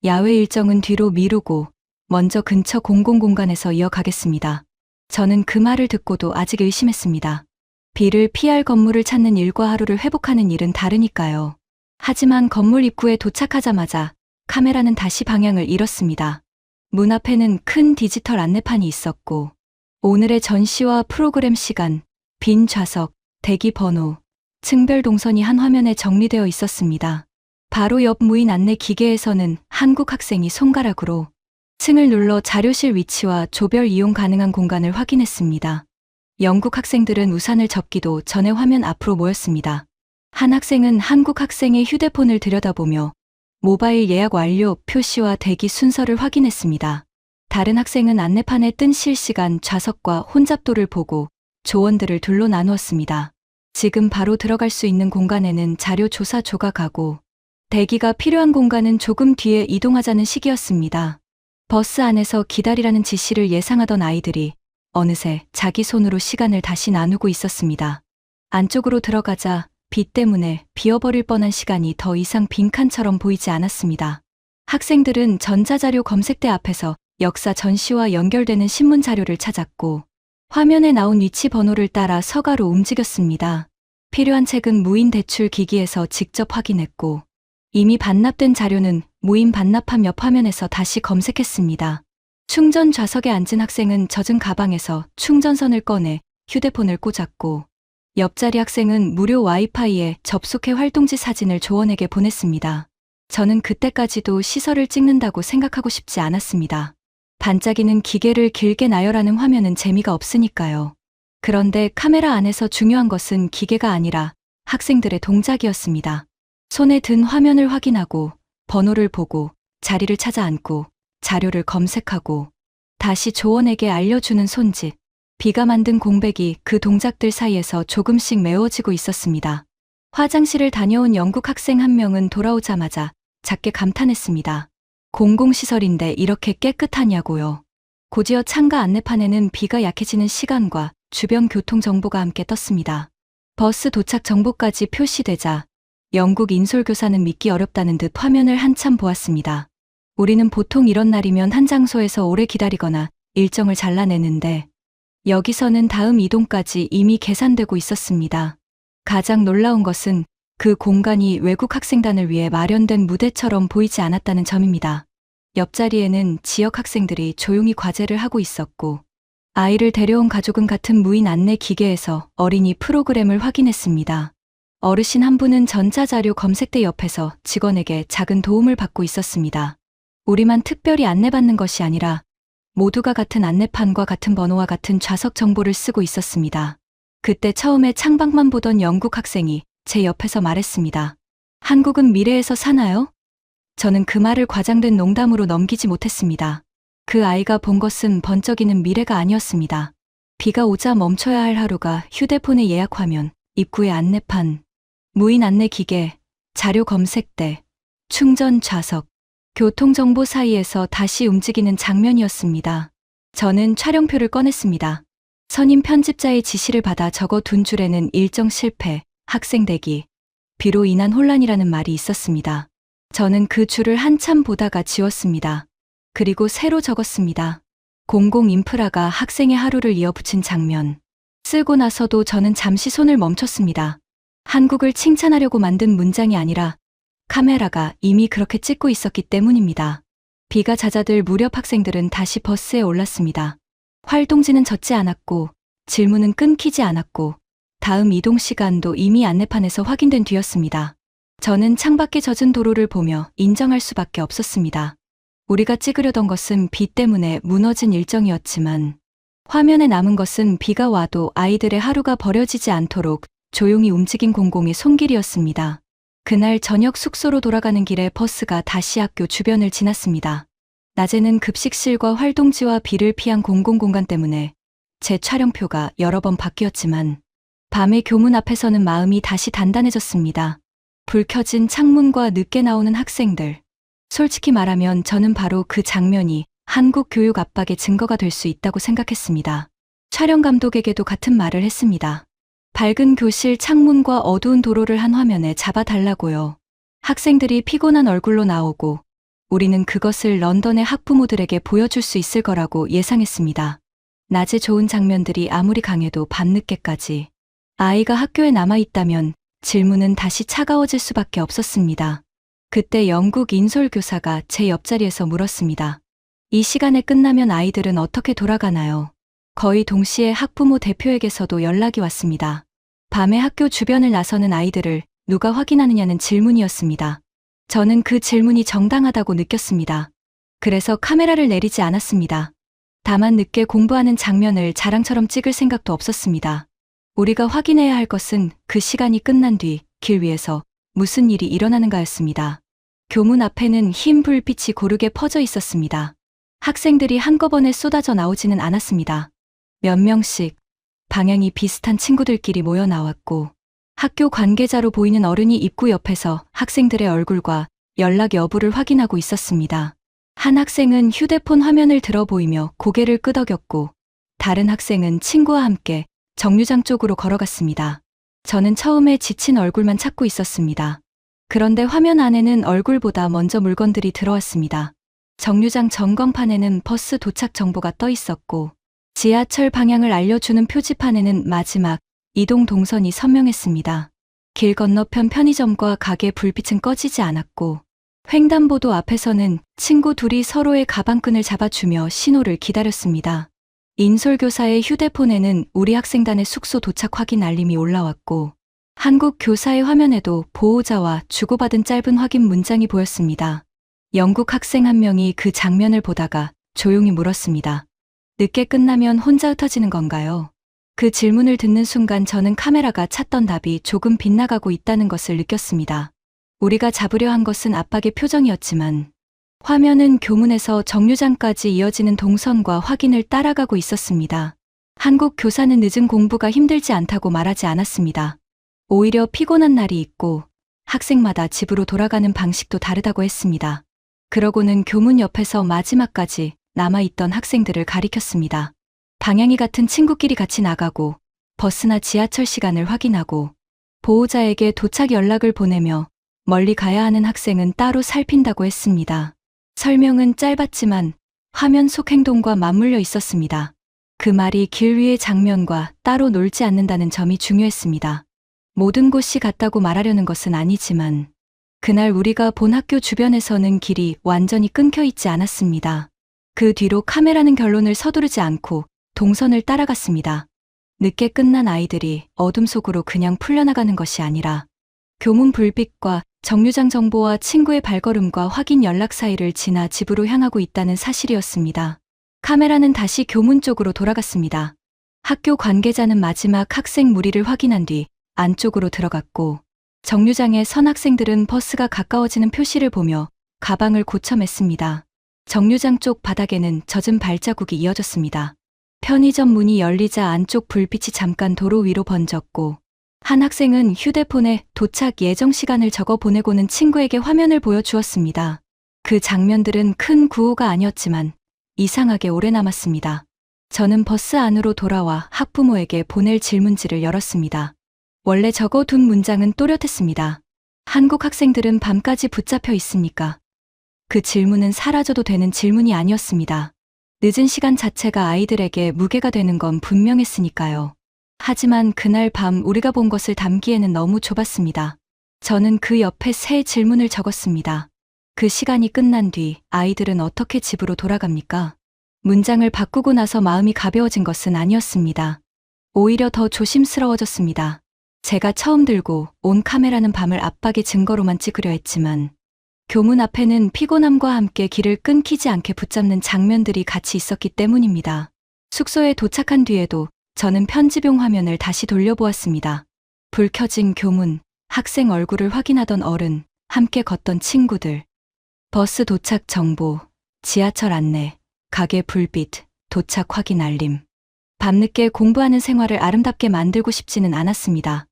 야외 일정은 뒤로 미루고 먼저 근처 공공공간에서 이어가겠습니다. 저는 그 말을 듣고도 아직 의심했습니다. 비를 피할 건물을 찾는 일과 하루를 회복하는 일은 다르니까요. 하지만 건물 입구에 도착하자마자 카메라는 다시 방향을 잃었습니다. 문 앞에는 큰 디지털 안내판이 있었고 오늘의 전시와 프로그램 시간, 빈 좌석, 대기 번호, 층별 동선이 한 화면에 정리되어 있었습니다. 바로 옆 무인 안내 기계에서는 한국 학생이 손가락으로 층을 눌러 자료실 위치와 조별 이용 가능한 공간을 확인했습니다. 영국 학생들은 우산을 접기도 전에 화면 앞으로 모였습니다. 한 학생은 한국 학생의 휴대폰을 들여다보며 모바일 예약 완료 표시와 대기 순서를 확인했습니다. 다른 학생은 안내판에 뜬 실시간 좌석과 혼잡도를 보고 조원들을 둘로 나누었습니다. 지금 바로 들어갈 수 있는 공간에는 자료 조사 조각하고 대기가 필요한 공간은 조금 뒤에 이동하자는 시기였습니다. 버스 안에서 기다리라는 지시를 예상하던 아이들이 어느새 자기 손으로 시간을 다시 나누고 있었습니다. 안쪽으로 들어가자 비 때문에 비어버릴 뻔한 시간이 더 이상 빈칸처럼 보이지 않았습니다. 학생들은 전자자료 검색대 앞에서 역사 전시와 연결되는 신문 자료를 찾았고 화면에 나온 위치 번호를 따라 서가로 움직였습니다. 필요한 책은 무인 대출 기기에서 직접 확인했고 이미 반납된 자료는 무인 반납함 옆 화면에서 다시 검색했습니다. 충전 좌석에 앉은 학생은 젖은 가방에서 충전선을 꺼내 휴대폰을 꽂았고 옆자리 학생은 무료 와이파이에 접속해 활동지 사진을 조원에게 보냈습니다. 저는 그때까지도 시설을 찍는다고 생각하고 싶지 않았습니다. 반짝이는 기계를 길게 나열하는 화면은 재미가 없으니까요. 그런데 카메라 안에서 중요한 것은 기계가 아니라 학생들의 동작이었습니다. 손에 든 화면을 확인하고 번호를 보고 자리를 찾아 앉고 자료를 검색하고 다시 조원에게 알려주는 손짓. 비가 만든 공백이 그 동작들 사이에서 조금씩 메워지고 있었습니다. 화장실을 다녀온 영국 학생 한 명은 돌아오자마자 작게 감탄했습니다. 공공시설인데 이렇게 깨끗하냐고요. 곧이어 창가 안내판에는 비가 약해지는 시간과 주변 교통 정보가 함께 떴습니다. 버스 도착 정보까지 표시되자 영국 인솔교사는 믿기 어렵다는 듯 화면을 한참 보았습니다. 우리는 보통 이런 날이면 한 장소에서 오래 기다리거나 일정을 잘라내는데 여기서는 다음 이동까지 이미 계산되고 있었습니다. 가장 놀라운 것은 그 공간이 외국 학생단을 위해 마련된 무대처럼 보이지 않았다는 점입니다. 옆자리에는 지역 학생들이 조용히 과제를 하고 있었고 아이를 데려온 가족은 같은 무인 안내 기계에서 어린이 프로그램을 확인했습니다. 어르신 한 분은 전자자료 검색대 옆에서 직원에게 작은 도움을 받고 있었습니다. 우리만 특별히 안내받는 것이 아니라 모두가 같은 안내판과 같은 번호와 같은 좌석 정보를 쓰고 있었습니다. 그때 처음에 창밖만 보던 영국 학생이 제 옆에서 말했습니다. 한국은 미래에서 사나요? 저는 그 말을 과장된 농담으로 넘기지 못했습니다. 그 아이가 본 것은 번쩍이는 미래가 아니었습니다. 비가 오자 멈춰야 할 하루가 휴대폰의 예약 화면, 입구의 안내판, 무인 안내 기계, 자료 검색대, 충전 좌석, 교통정보 사이에서 다시 움직이는 장면이었습니다. 저는 촬영표를 꺼냈습니다. 선임 편집자의 지시를 받아 적어둔 줄에는 일정 실패, 학생 대기, 비로 인한 혼란이라는 말이 있었습니다. 저는 그 줄을 한참 보다가 지웠습니다. 그리고 새로 적었습니다. 공공 인프라가 학생의 하루를 이어붙인 장면. 쓰고 나서도 저는 잠시 손을 멈췄습니다. 한국을 칭찬하려고 만든 문장이 아니라 카메라가 이미 그렇게 찍고 있었기 때문입니다. 비가 잦아들 무렵 학생들은 다시 버스에 올랐습니다. 활동지는 젖지 않았고 질문은 끊기지 않았고 다음 이동 시간도 이미 안내판에서 확인된 뒤였습니다. 저는 창밖에 젖은 도로를 보며 인정할 수밖에 없었습니다. 우리가 찍으려던 것은 비 때문에 무너진 일정이었지만 화면에 남은 것은 비가 와도 아이들의 하루가 버려지지 않도록 조용히 움직인 공공의 손길이었습니다. 그날 저녁 숙소로 돌아가는 길에 버스가 다시 학교 주변을 지났습니다. 낮에는 급식실과 활동지와 비를 피한 공공공간 때문에 제 촬영표가 여러 번 바뀌었지만 밤에 교문 앞에서는 마음이 다시 단단해졌습니다. 불 켜진 창문과 늦게 나오는 학생들. 솔직히 말하면 저는 바로 그 장면이 한국 교육 압박의 증거가 될 수 있다고 생각했습니다. 촬영 감독에게도 같은 말을 했습니다. 밝은 교실 창문과 어두운 도로를 한 화면에 잡아달라고요. 학생들이 피곤한 얼굴로 나오고 우리는 그것을 런던의 학부모들에게 보여줄 수 있을 거라고 예상했습니다. 낮에 좋은 장면들이 아무리 강해도 밤늦게까지 아이가 학교에 남아있다면 질문은 다시 차가워질 수밖에 없었습니다. 그때 영국 인솔 교사가 제 옆자리에서 물었습니다. 이 시간에 끝나면 아이들은 어떻게 돌아가나요? 거의 동시에 학부모 대표에게서도 연락이 왔습니다. 밤에 학교 주변을 나서는 아이들을 누가 확인하느냐는 질문이었습니다. 저는 그 질문이 정당하다고 느꼈습니다. 그래서 카메라를 내리지 않았습니다. 다만 늦게 공부하는 장면을 자랑처럼 찍을 생각도 없었습니다. 우리가 확인해야 할 것은 그 시간이 끝난 뒤 길 위에서 무슨 일이 일어나는가였습니다. 교문 앞에는 흰 불빛이 고르게 퍼져 있었습니다. 학생들이 한꺼번에 쏟아져 나오지는 않았습니다. 몇 명씩 방향이 비슷한 친구들끼리 모여 나왔고 학교 관계자로 보이는 어른이 입구 옆에서 학생들의 얼굴과 연락 여부를 확인하고 있었습니다. 한 학생은 휴대폰 화면을 들어 보이며 고개를 끄덕였고 다른 학생은 친구와 함께 정류장 쪽으로 걸어갔습니다. 저는 처음에 지친 얼굴만 찾고 있었습니다. 그런데 화면 안에는 얼굴보다 먼저 물건들이 들어왔습니다. 정류장 전광판에는 버스 도착 정보가 떠 있었고 지하철 방향을 알려주는 표지판에는 마지막 이동 동선이 선명했습니다. 길 건너편 편의점과 가게 불빛은 꺼지지 않았고 횡단보도 앞에서는 친구 둘이 서로의 가방끈을 잡아주며 신호를 기다렸습니다. 인솔 교사의 휴대폰에는 우리 학생단의 숙소 도착 확인 알림이 올라왔고 한국 교사의 화면에도 보호자와 주고받은 짧은 확인 문장이 보였습니다. 영국 학생 한 명이 그 장면을 보다가 조용히 물었습니다. 늦게 끝나면 혼자 흩어지는 건가요? 그 질문을 듣는 순간 저는 카메라가 찾던 답이 조금 빗나가고 있다는 것을 느꼈습니다. 우리가 잡으려 한 것은 압박의 표정이었지만 화면은 교문에서 정류장까지 이어지는 동선과 확인을 따라가고 있었습니다. 한국 교사는 늦은 공부가 힘들지 않다고 말하지 않았습니다. 오히려 피곤한 날이 있고 학생마다 집으로 돌아가는 방식도 다르다고 했습니다. 그러고는 교문 옆에서 마지막까지 남아있던 학생들을 가리켰습니다. 방향이 같은 친구끼리 같이 나가고 버스나 지하철 시간을 확인하고 보호자에게 도착 연락을 보내며 멀리 가야 하는 학생은 따로 살핀다고 했습니다. 설명은 짧았지만 화면 속 행동과 맞물려 있었습니다. 그 말이 길 위의 장면과 따로 놀지 않는다는 점이 중요했습니다. 모든 곳이 같다고 말하려는 것은 아니지만 그날 우리가 본 학교 주변에서는 길이 완전히 끊겨 있지 않았습니다. 그 뒤로 카메라는 결론을 서두르지 않고 동선을 따라갔습니다. 늦게 끝난 아이들이 어둠 속으로 그냥 풀려나가는 것이 아니라 교문 불빛과 정류장 정보와 친구의 발걸음과 확인 연락 사이를 지나 집으로 향하고 있다는 사실이었습니다. 카메라는 다시 교문 쪽으로 돌아갔습니다. 학교 관계자는 마지막 학생 무리를 확인한 뒤 안쪽으로 들어갔고 정류장에 선 학생들은 버스가 가까워지는 표시를 보며 가방을 고쳐맸습니다. 정류장 쪽 바닥에는 젖은 발자국이 이어졌습니다. 편의점 문이 열리자 안쪽 불빛이 잠깐 도로 위로 번졌고 한 학생은 휴대폰에 도착 예정 시간을 적어 보내고는 친구에게 화면을 보여주었습니다. 그 장면들은 큰 구호가 아니었지만 이상하게 오래 남았습니다. 저는 버스 안으로 돌아와 학부모에게 보낼 질문지를 열었습니다. 원래 적어둔 문장은 또렷했습니다. 한국 학생들은 밤까지 붙잡혀 있습니까? 그 질문은 사라져도 되는 질문이 아니었습니다. 늦은 시간 자체가 아이들에게 무게가 되는 건 분명했으니까요. 하지만 그날 밤 우리가 본 것을 담기에는 너무 좁았습니다. 저는 그 옆에 새 질문을 적었습니다. 그 시간이 끝난 뒤 아이들은 어떻게 집으로 돌아갑니까? 문장을 바꾸고 나서 마음이 가벼워진 것은 아니었습니다. 오히려 더 조심스러워졌습니다. 제가 처음 들고 온 카메라는 밤을 압박의 증거로만 찍으려 했지만 교문 앞에는 피곤함과 함께 길을 끊기지 않게 붙잡는 장면들이 같이 있었기 때문입니다. 숙소에 도착한 뒤에도 저는 편집용 화면을 다시 돌려보았습니다. 불 켜진 교문, 학생 얼굴을 확인하던 어른, 함께 걷던 친구들, 버스 도착 정보, 지하철 안내, 가게 불빛, 도착 확인 알림. 밤늦게 공부하는 생활을 아름답게 만들고 싶지는 않았습니다.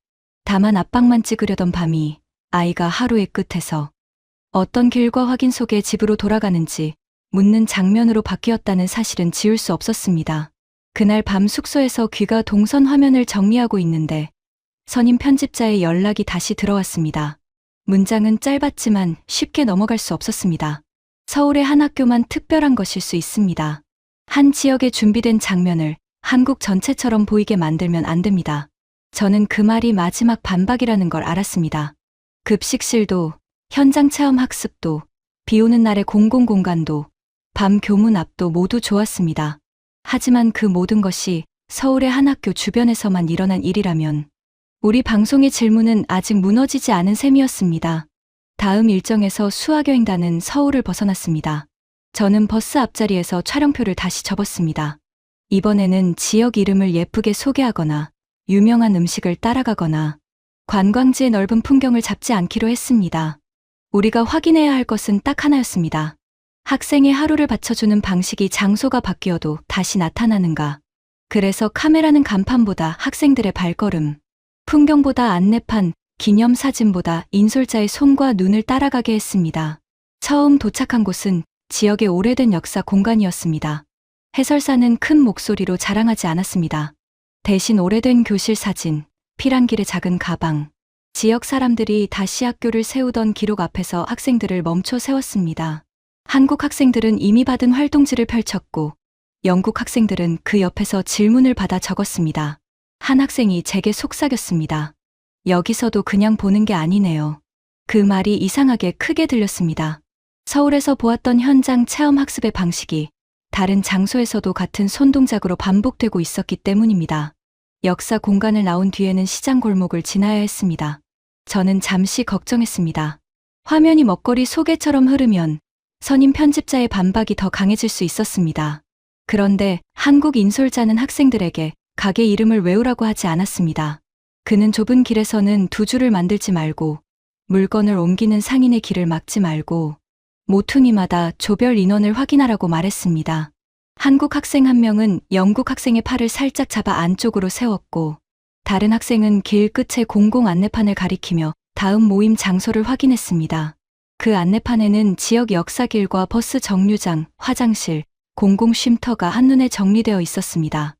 다만 압박만 찍으려던 밤이 아이가 하루의 끝에서 어떤 길과 확인 속에 집으로 돌아가는지 묻는 장면으로 바뀌었다는 사실은 지울 수 없었습니다. 그날 밤 숙소에서 귀가 동선 화면을 정리하고 있는데 선임 편집자의 연락이 다시 들어왔습니다. 문장은 짧았지만 쉽게 넘어갈 수 없었습니다. 서울의 한 학교만 특별한 것일 수 있습니다. 한 지역에 준비된 장면을 한국 전체처럼 보이게 만들면 안 됩니다. 저는 그 말이 마지막 반박이라는 걸 알았습니다. 급식실도, 현장 체험 학습도, 비 오는 날의 공공공간도, 밤 교문 앞도 모두 좋았습니다. 하지만 그 모든 것이 서울의 한 학교 주변에서만 일어난 일이라면 우리 방송의 질문은 아직 무너지지 않은 셈이었습니다. 다음 일정에서 수학여행단은 서울을 벗어났습니다. 저는 버스 앞자리에서 촬영표를 다시 접었습니다. 이번에는 지역 이름을 예쁘게 소개하거나 유명한 음식을 따라가거나 관광지의 넓은 풍경을 잡지 않기로 했습니다. 우리가 확인해야 할 것은 딱 하나였습니다. 학생의 하루를 받쳐주는 방식이 장소가 바뀌어도 다시 나타나는가. 그래서 카메라는 간판보다 학생들의 발걸음, 풍경보다 안내판, 기념사진보다 인솔자의 손과 눈을 따라가게 했습니다. 처음 도착한 곳은 지역의 오래된 역사 공간이었습니다. 해설사는 큰 목소리로 자랑하지 않았습니다. 대신 오래된 교실 사진, 피란길의 작은 가방, 지역 사람들이 다시 학교를 세우던 기록 앞에서 학생들을 멈춰 세웠습니다. 한국 학생들은 이미 받은 활동지를 펼쳤고 영국 학생들은 그 옆에서 질문을 받아 적었습니다. 한 학생이 제게 속삭였습니다. 여기서도 그냥 보는 게 아니네요. 그 말이 이상하게 크게 들렸습니다. 서울에서 보았던 현장 체험 학습의 방식이 다른 장소에서도 같은 손동작으로 반복되고 있었기 때문입니다. 역사 공간을 나온 뒤에는 시장 골목을 지나야 했습니다. 저는 잠시 걱정했습니다. 화면이 먹거리 소개처럼 흐르면 선임 편집자의 반박이 더 강해질 수 있었습니다. 그런데 한국 인솔자는 학생들에게 가게 이름을 외우라고 하지 않았습니다. 그는 좁은 길에서는 두 줄을 만들지 말고 물건을 옮기는 상인의 길을 막지 말고 모퉁이마다 조별 인원을 확인하라고 말했습니다. 한국 학생 한 명은 영국 학생의 팔을 살짝 잡아 안쪽으로 세웠고 다른 학생은 길 끝에 공공 안내판을 가리키며 다음 모임 장소를 확인했습니다. 그 안내판에는 지역 역사길과 버스 정류장, 화장실, 공공 쉼터가 한눈에 정리되어 있었습니다.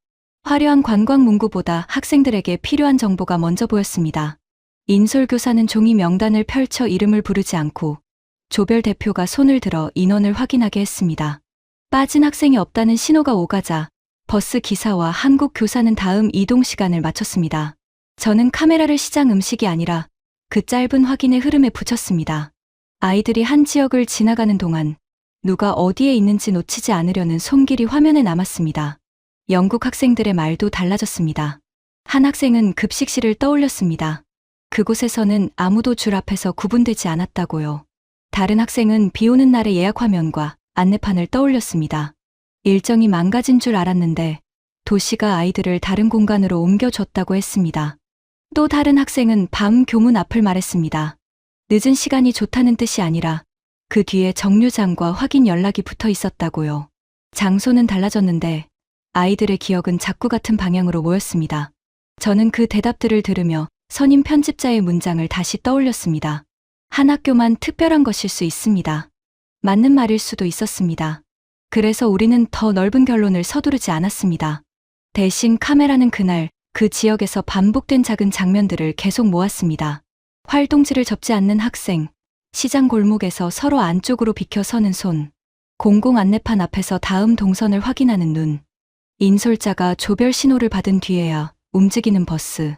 화려한 관광 문구보다 학생들에게 필요한 정보가 먼저 보였습니다. 인솔교사는 종이 명단을 펼쳐 이름을 부르지 않고 조별 대표가 손을 들어 인원을 확인하게 했습니다. 빠진 학생이 없다는 신호가 오가자 버스 기사와 한국 교사는 다음 이동 시간을 맞췄습니다. 저는 카메라를 시장 음식이 아니라 그 짧은 확인의 흐름에 붙였습니다. 아이들이 한 지역을 지나가는 동안 누가 어디에 있는지 놓치지 않으려는 손길이 화면에 남았습니다. 영국 학생들의 말도 달라졌습니다. 한 학생은 급식실을 떠올렸습니다. 그곳에서는 아무도 줄 앞에서 구분되지 않았다고요. 다른 학생은 비 오는 날의 예약 화면과 안내판을 떠올렸습니다. 일정이 망가진 줄 알았는데 도시가 아이들을 다른 공간으로 옮겨줬다고 했습니다. 또 다른 학생은 밤 교문 앞을 말했습니다. 늦은 시간이 좋다는 뜻이 아니라 그 뒤에 정류장과 확인 연락이 붙어 있었다고요. 장소는 달라졌는데 아이들의 기억은 자꾸 같은 방향으로 모였습니다. 저는 그 대답들을 들으며 선임 편집자의 문장을 다시 떠올렸습니다. 한 학교만 특별한 것일 수 있습니다. 맞는 말일 수도 있었습니다. 그래서 우리는 더 넓은 결론을 서두르지 않았습니다. 대신 카메라는 그날 그 지역에서 반복된 작은 장면들을 계속 모았습니다. 활동지를 접지 않는 학생, 시장 골목에서 서로 안쪽으로 비켜 서는 손, 공공 안내판 앞에서 다음 동선을 확인하는 눈, 인솔자가 조별 신호를 받은 뒤에야 움직이는 버스.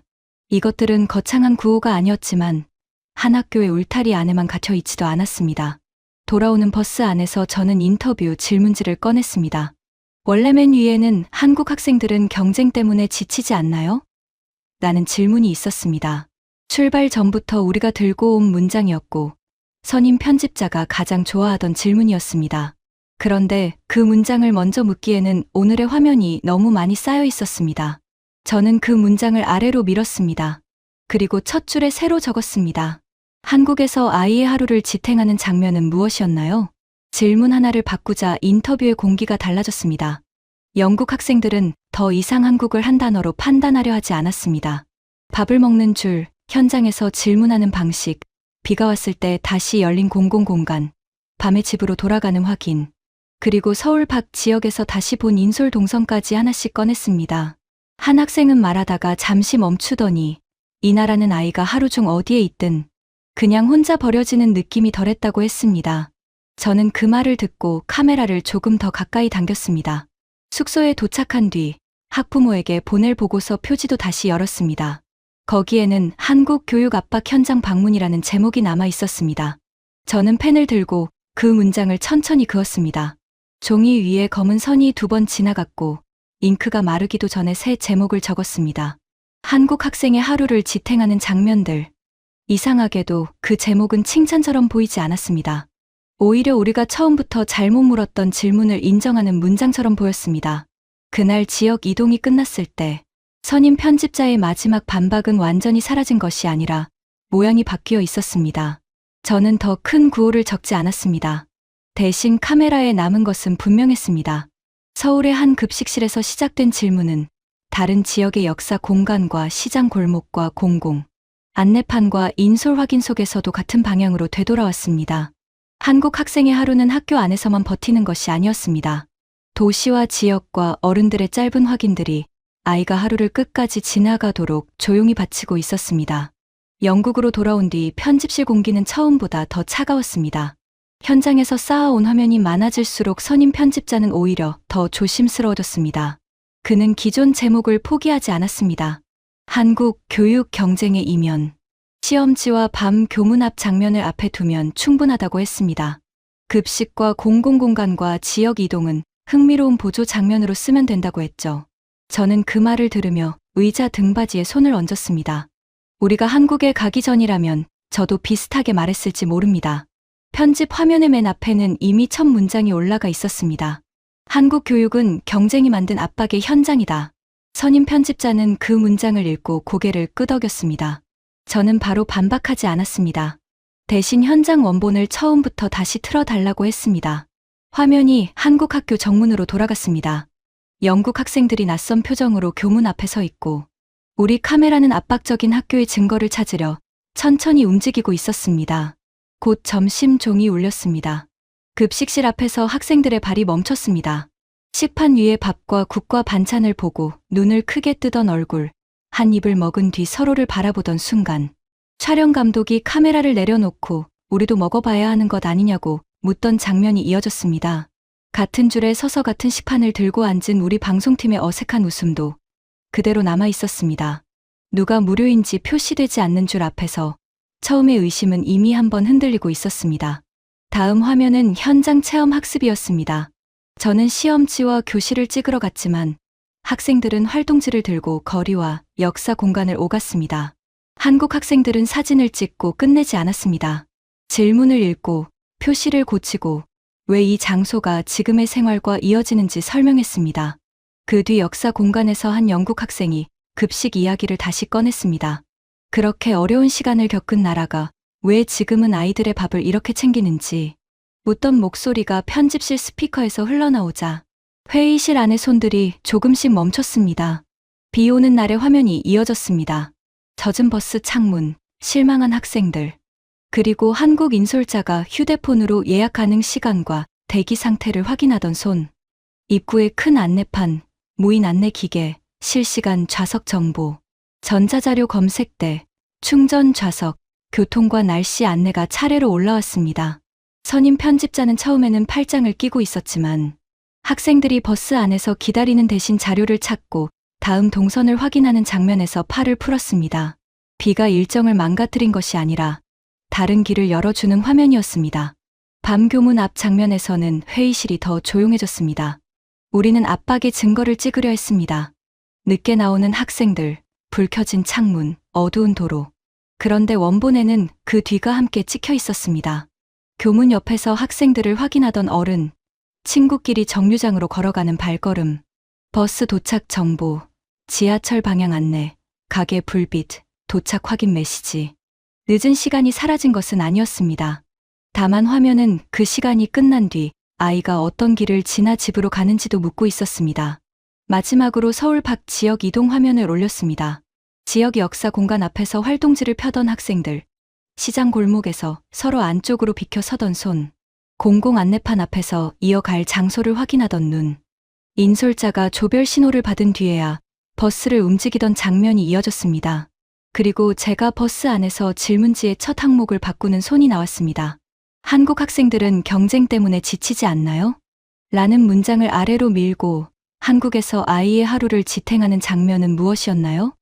이것들은 거창한 구호가 아니었지만 한 학교의 울타리 안에만 갇혀 있지도 않았습니다. 돌아오는 버스 안에서 저는 인터뷰 질문지를 꺼냈습니다. 원래 맨 위에는 한국 학생들은 경쟁 때문에 지치지 않나요? 라는 질문이 있었습니다. 출발 전부터 우리가 들고 온 문장이었고 선임 편집자가 가장 좋아하던 질문이었습니다. 그런데 그 문장을 먼저 묻기에는 오늘의 화면이 너무 많이 쌓여 있었습니다. 저는 그 문장을 아래로 밀었습니다. 그리고 첫 줄에 새로 적었습니다. 한국에서 아이의 하루를 지탱하는 장면은 무엇이었나요? 질문 하나를 바꾸자 인터뷰의 공기가 달라졌습니다. 영국 학생들은 더 이상 한국을 한 단어로 판단하려 하지 않았습니다. 밥을 먹는 줄, 현장에서 질문하는 방식, 비가 왔을 때 다시 열린 공공공간, 밤에 집으로 돌아가는 확인, 그리고 서울 밖 지역에서 다시 본 인솔 동선까지 하나씩 꺼냈습니다. 한 학생은 말하다가 잠시 멈추더니 이 나라는 아이가 하루 중 어디에 있든 그냥 혼자 버려지는 느낌이 덜했다고 했습니다. 저는 그 말을 듣고 카메라를 조금 더 가까이 당겼습니다. 숙소에 도착한 뒤 학부모에게 보낼 보고서 표지도 다시 열었습니다. 거기에는 한국 교육 압박 현장 방문이라는 제목이 남아 있었습니다. 저는 펜을 들고 그 문장을 천천히 그었습니다. 종이 위에 검은 선이 2번 지나갔고 잉크가 마르기도 전에 새 제목을 적었습니다. 한국 학생의 하루를 지탱하는 장면들. 이상하게도 그 제목은 칭찬처럼 보이지 않았습니다. 오히려 우리가 처음부터 잘못 물었던 질문을 인정하는 문장처럼 보였습니다. 그날 지역 이동이 끝났을 때 선임 편집자의 마지막 반박은 완전히 사라진 것이 아니라 모양이 바뀌어 있었습니다. 저는 더 큰 구호를 적지 않았습니다. 대신 카메라에 남은 것은 분명했습니다. 서울의 한 급식실에서 시작된 질문은 다른 지역의 역사 공간과 시장 골목과 공공, 안내판과 인솔 확인 속에서도 같은 방향으로 되돌아왔습니다. 한국 학생의 하루는 학교 안에서만 버티는 것이 아니었습니다. 도시와 지역과 어른들의 짧은 확인들이 아이가 하루를 끝까지 지나가도록 조용히 바치고 있었습니다. 영국으로 돌아온 뒤 편집실 공기는 처음보다 더 차가웠습니다. 현장에서 쌓아온 화면이 많아질수록 선임 편집자는 오히려 더 조심스러워졌습니다. 그는 기존 제목을 포기하지 않았습니다. 한국 교육 경쟁의 이면. 시험지와 밤 교문 앞 장면을 앞에 두면 충분하다고 했습니다. 급식과 공공공간과 지역 이동은 흥미로운 보조 장면으로 쓰면 된다고 했죠. 저는 그 말을 들으며 의자 등받이에 손을 얹었습니다. 우리가 한국에 가기 전이라면 저도 비슷하게 말했을지 모릅니다. 편집 화면의 맨 앞에는 이미 첫 문장이 올라가 있었습니다. 한국 교육은 경쟁이 만든 압박의 현장이다. 선임 편집자는 그 문장을 읽고 고개를 끄덕였습니다. 저는 바로 반박하지 않았습니다. 대신 현장 원본을 처음부터 다시 틀어달라고 했습니다. 화면이 한국 학교 정문으로 돌아갔습니다. 영국 학생들이 낯선 표정으로 교문 앞에 서 있고 우리 카메라는 압박적인 학교의 증거를 찾으려 천천히 움직이고 있었습니다. 곧 점심 종이 울렸습니다. 급식실 앞에서 학생들의 발이 멈췄습니다. 식판 위에 밥과 국과 반찬을 보고 눈을 크게 뜨던 얼굴, 한 입을 먹은 뒤 서로를 바라보던 순간, 촬영 감독이 카메라를 내려놓고 우리도 먹어봐야 하는 것 아니냐고 묻던 장면이 이어졌습니다. 같은 줄에 서서 같은 식판을 들고 앉은 우리 방송팀의 어색한 웃음도 그대로 남아 있었습니다. 누가 무료인지 표시되지 않는 줄 앞에서 처음의 의심은 이미 한번 흔들리고 있었습니다. 다음 화면은 현장 체험 학습이었습니다. 저는 시험지와 교실을 찍으러 갔지만 학생들은 활동지를 들고 거리와 역사 공간을 오갔습니다. 한국 학생들은 사진을 찍고 끝내지 않았습니다. 질문을 읽고 표시를 고치고 왜 이 장소가 지금의 생활과 이어지는지 설명했습니다. 그 뒤 역사 공간에서 한 영국 학생이 급식 이야기를 다시 꺼냈습니다. 그렇게 어려운 시간을 겪은 나라가 왜 지금은 아이들의 밥을 이렇게 챙기는지 묻던 목소리가 편집실 스피커에서 흘러나오자 회의실 안의 손들이 조금씩 멈췄습니다. 비 오는 날의 화면이 이어졌습니다. 젖은 버스 창문, 실망한 학생들, 그리고 한국 인솔자가 휴대폰으로 예약 가능 시간과 대기 상태를 확인하던 손, 입구에 큰 안내판, 무인 안내 기계, 실시간 좌석 정보, 전자자료 검색대, 충전 좌석, 교통과 날씨 안내가 차례로 올라왔습니다. 선임 편집자는 처음에는 팔짱을 끼고 있었지만 학생들이 버스 안에서 기다리는 대신 자료를 찾고 다음 동선을 확인하는 장면에서 팔을 풀었습니다. 비가 일정을 망가뜨린 것이 아니라 다른 길을 열어주는 화면이었습니다. 밤 교문 앞 장면에서는 회의실이 더 조용해졌습니다. 우리는 압박의 증거를 찍으려 했습니다. 늦게 나오는 학생들, 불 켜진 창문, 어두운 도로. 그런데 원본에는 그 뒤가 함께 찍혀 있었습니다. 교문 옆에서 학생들을 확인하던 어른, 친구끼리 정류장으로 걸어가는 발걸음, 버스 도착 정보, 지하철 방향 안내, 가게 불빛, 도착 확인 메시지. 늦은 시간이 사라진 것은 아니었습니다. 다만 화면은 그 시간이 끝난 뒤 아이가 어떤 길을 지나 집으로 가는지도 묻고 있었습니다. 마지막으로 서울 밖 지역 이동 화면을 올렸습니다. 지역 역사 공간 앞에서 활동지를 펴던 학생들, 시장 골목에서 서로 안쪽으로 비켜 서던 손, 공공 안내판 앞에서 이어갈 장소를 확인하던 눈, 인솔자가 조별 신호를 받은 뒤에야 버스를 움직이던 장면이 이어졌습니다. 그리고 제가 버스 안에서 질문지의 첫 항목을 바꾸는 손이 나왔습니다. 한국 학생들은 경쟁 때문에 지치지 않나요? 라는 문장을 아래로 밀고 한국에서 아이의 하루를 지탱하는 장면은 무엇이었나요?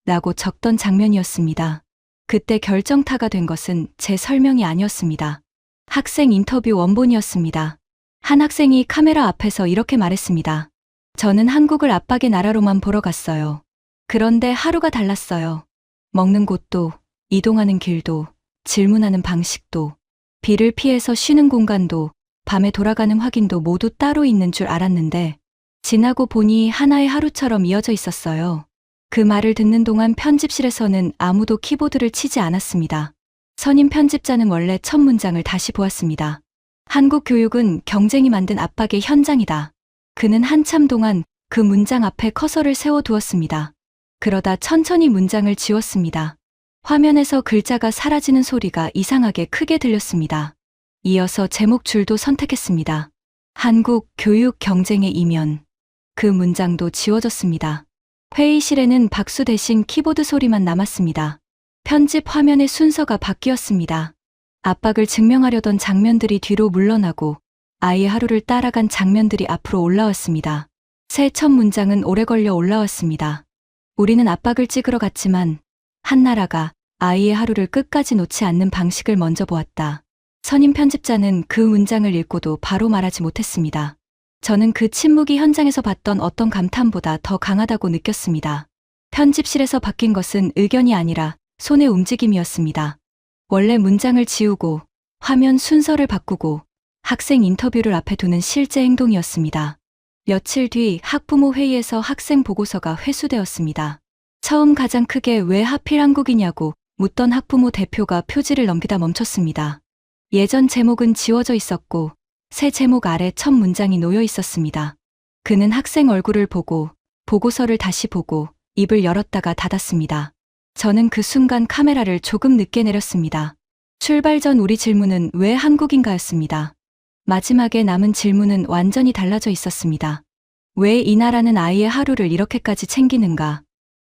라고 적던 장면이었습니다. 그때 결정타가 된 것은 제 설명이 아니었습니다. 학생 인터뷰 원본이었습니다. 한 학생이 카메라 앞에서 이렇게 말했습니다. 저는 한국을 압박의 나라로만 보러 갔어요. 그런데 하루가 달랐어요. 먹는 곳도, 이동하는 길도, 질문하는 방식도, 비를 피해서 쉬는 공간도, 밤에 돌아가는 확인도 모두 따로 있는 줄 알았는데 지나고 보니 하나의 하루처럼 이어져 있었어요. 그 말을 듣는 동안 편집실에서는 아무도 키보드를 치지 않았습니다. 선임 편집자는 원래 첫 문장을 다시 보았습니다. 한국 교육은 경쟁이 만든 압박의 현장이다. 그는 한참 동안 그 문장 앞에 커서를 세워두었습니다. 그러다 천천히 문장을 지웠습니다. 화면에서 글자가 사라지는 소리가 이상하게 크게 들렸습니다. 이어서 제목 줄도 선택했습니다. 한국 교육 경쟁의 이면. 그 문장도 지워졌습니다. 회의실에는 박수 대신 키보드 소리만 남았습니다. 편집 화면의 순서가 바뀌었습니다. 압박을 증명하려던 장면들이 뒤로 물러나고 아이의 하루를 따라간 장면들이 앞으로 올라왔습니다. 새 첫 문장은 오래 걸려 올라왔습니다. 우리는 압박을 찍으러 갔지만 한나라가 아이의 하루를 끝까지 놓지 않는 방식을 먼저 보았다. 선임 편집자는 그 문장을 읽고도 바로 말하지 못했습니다. 저는 그 침묵이 현장에서 봤던 어떤 감탄보다 더 강하다고 느꼈습니다. 편집실에서 바뀐 것은 의견이 아니라 손의 움직임이었습니다. 원래 문장을 지우고 화면 순서를 바꾸고 학생 인터뷰를 앞에 두는 실제 행동이었습니다. 며칠 뒤 학부모 회의에서 학생 보고서가 회수되었습니다. 처음 가장 크게 왜 하필 한국이냐고 묻던 학부모 대표가 표지를 넘기다 멈췄습니다. 예전 제목은 지워져 있었고 새 제목 아래 첫 문장이 놓여 있었습니다. 그는 학생 얼굴을 보고 보고서를 다시 보고 입을 열었다가 닫았습니다. 저는 그 순간 카메라를 조금 늦게 내렸습니다. 출발 전 우리 질문은 왜 한국인가였습니다. 마지막에 남은 질문은 완전히 달라져 있었습니다. 왜 이 나라는 아이의 하루를 이렇게까지 챙기는가?